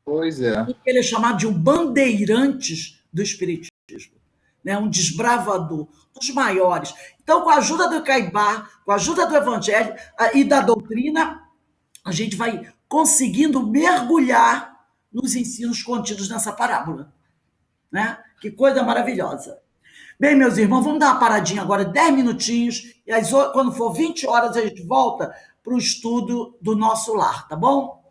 Pois é. Ele é chamado de um bandeirantes do espiritismo, né? Um desbravador, dos maiores. Então, com a ajuda do Caibá, com a ajuda do Evangelho e da doutrina, a gente vai conseguindo mergulhar nos ensinos contidos nessa parábola. Né? Que coisa maravilhosa. Bem, meus irmãos, vamos dar uma paradinha agora, 10 minutinhos, e quando for 20 horas a gente volta para o estudo do nosso lar, tá bom?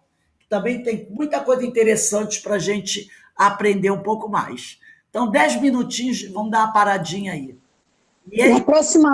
Também tem muita coisa interessante para a gente aprender um pouco mais. Então, 10 minutinhos, vamos dar uma paradinha aí. Na próxima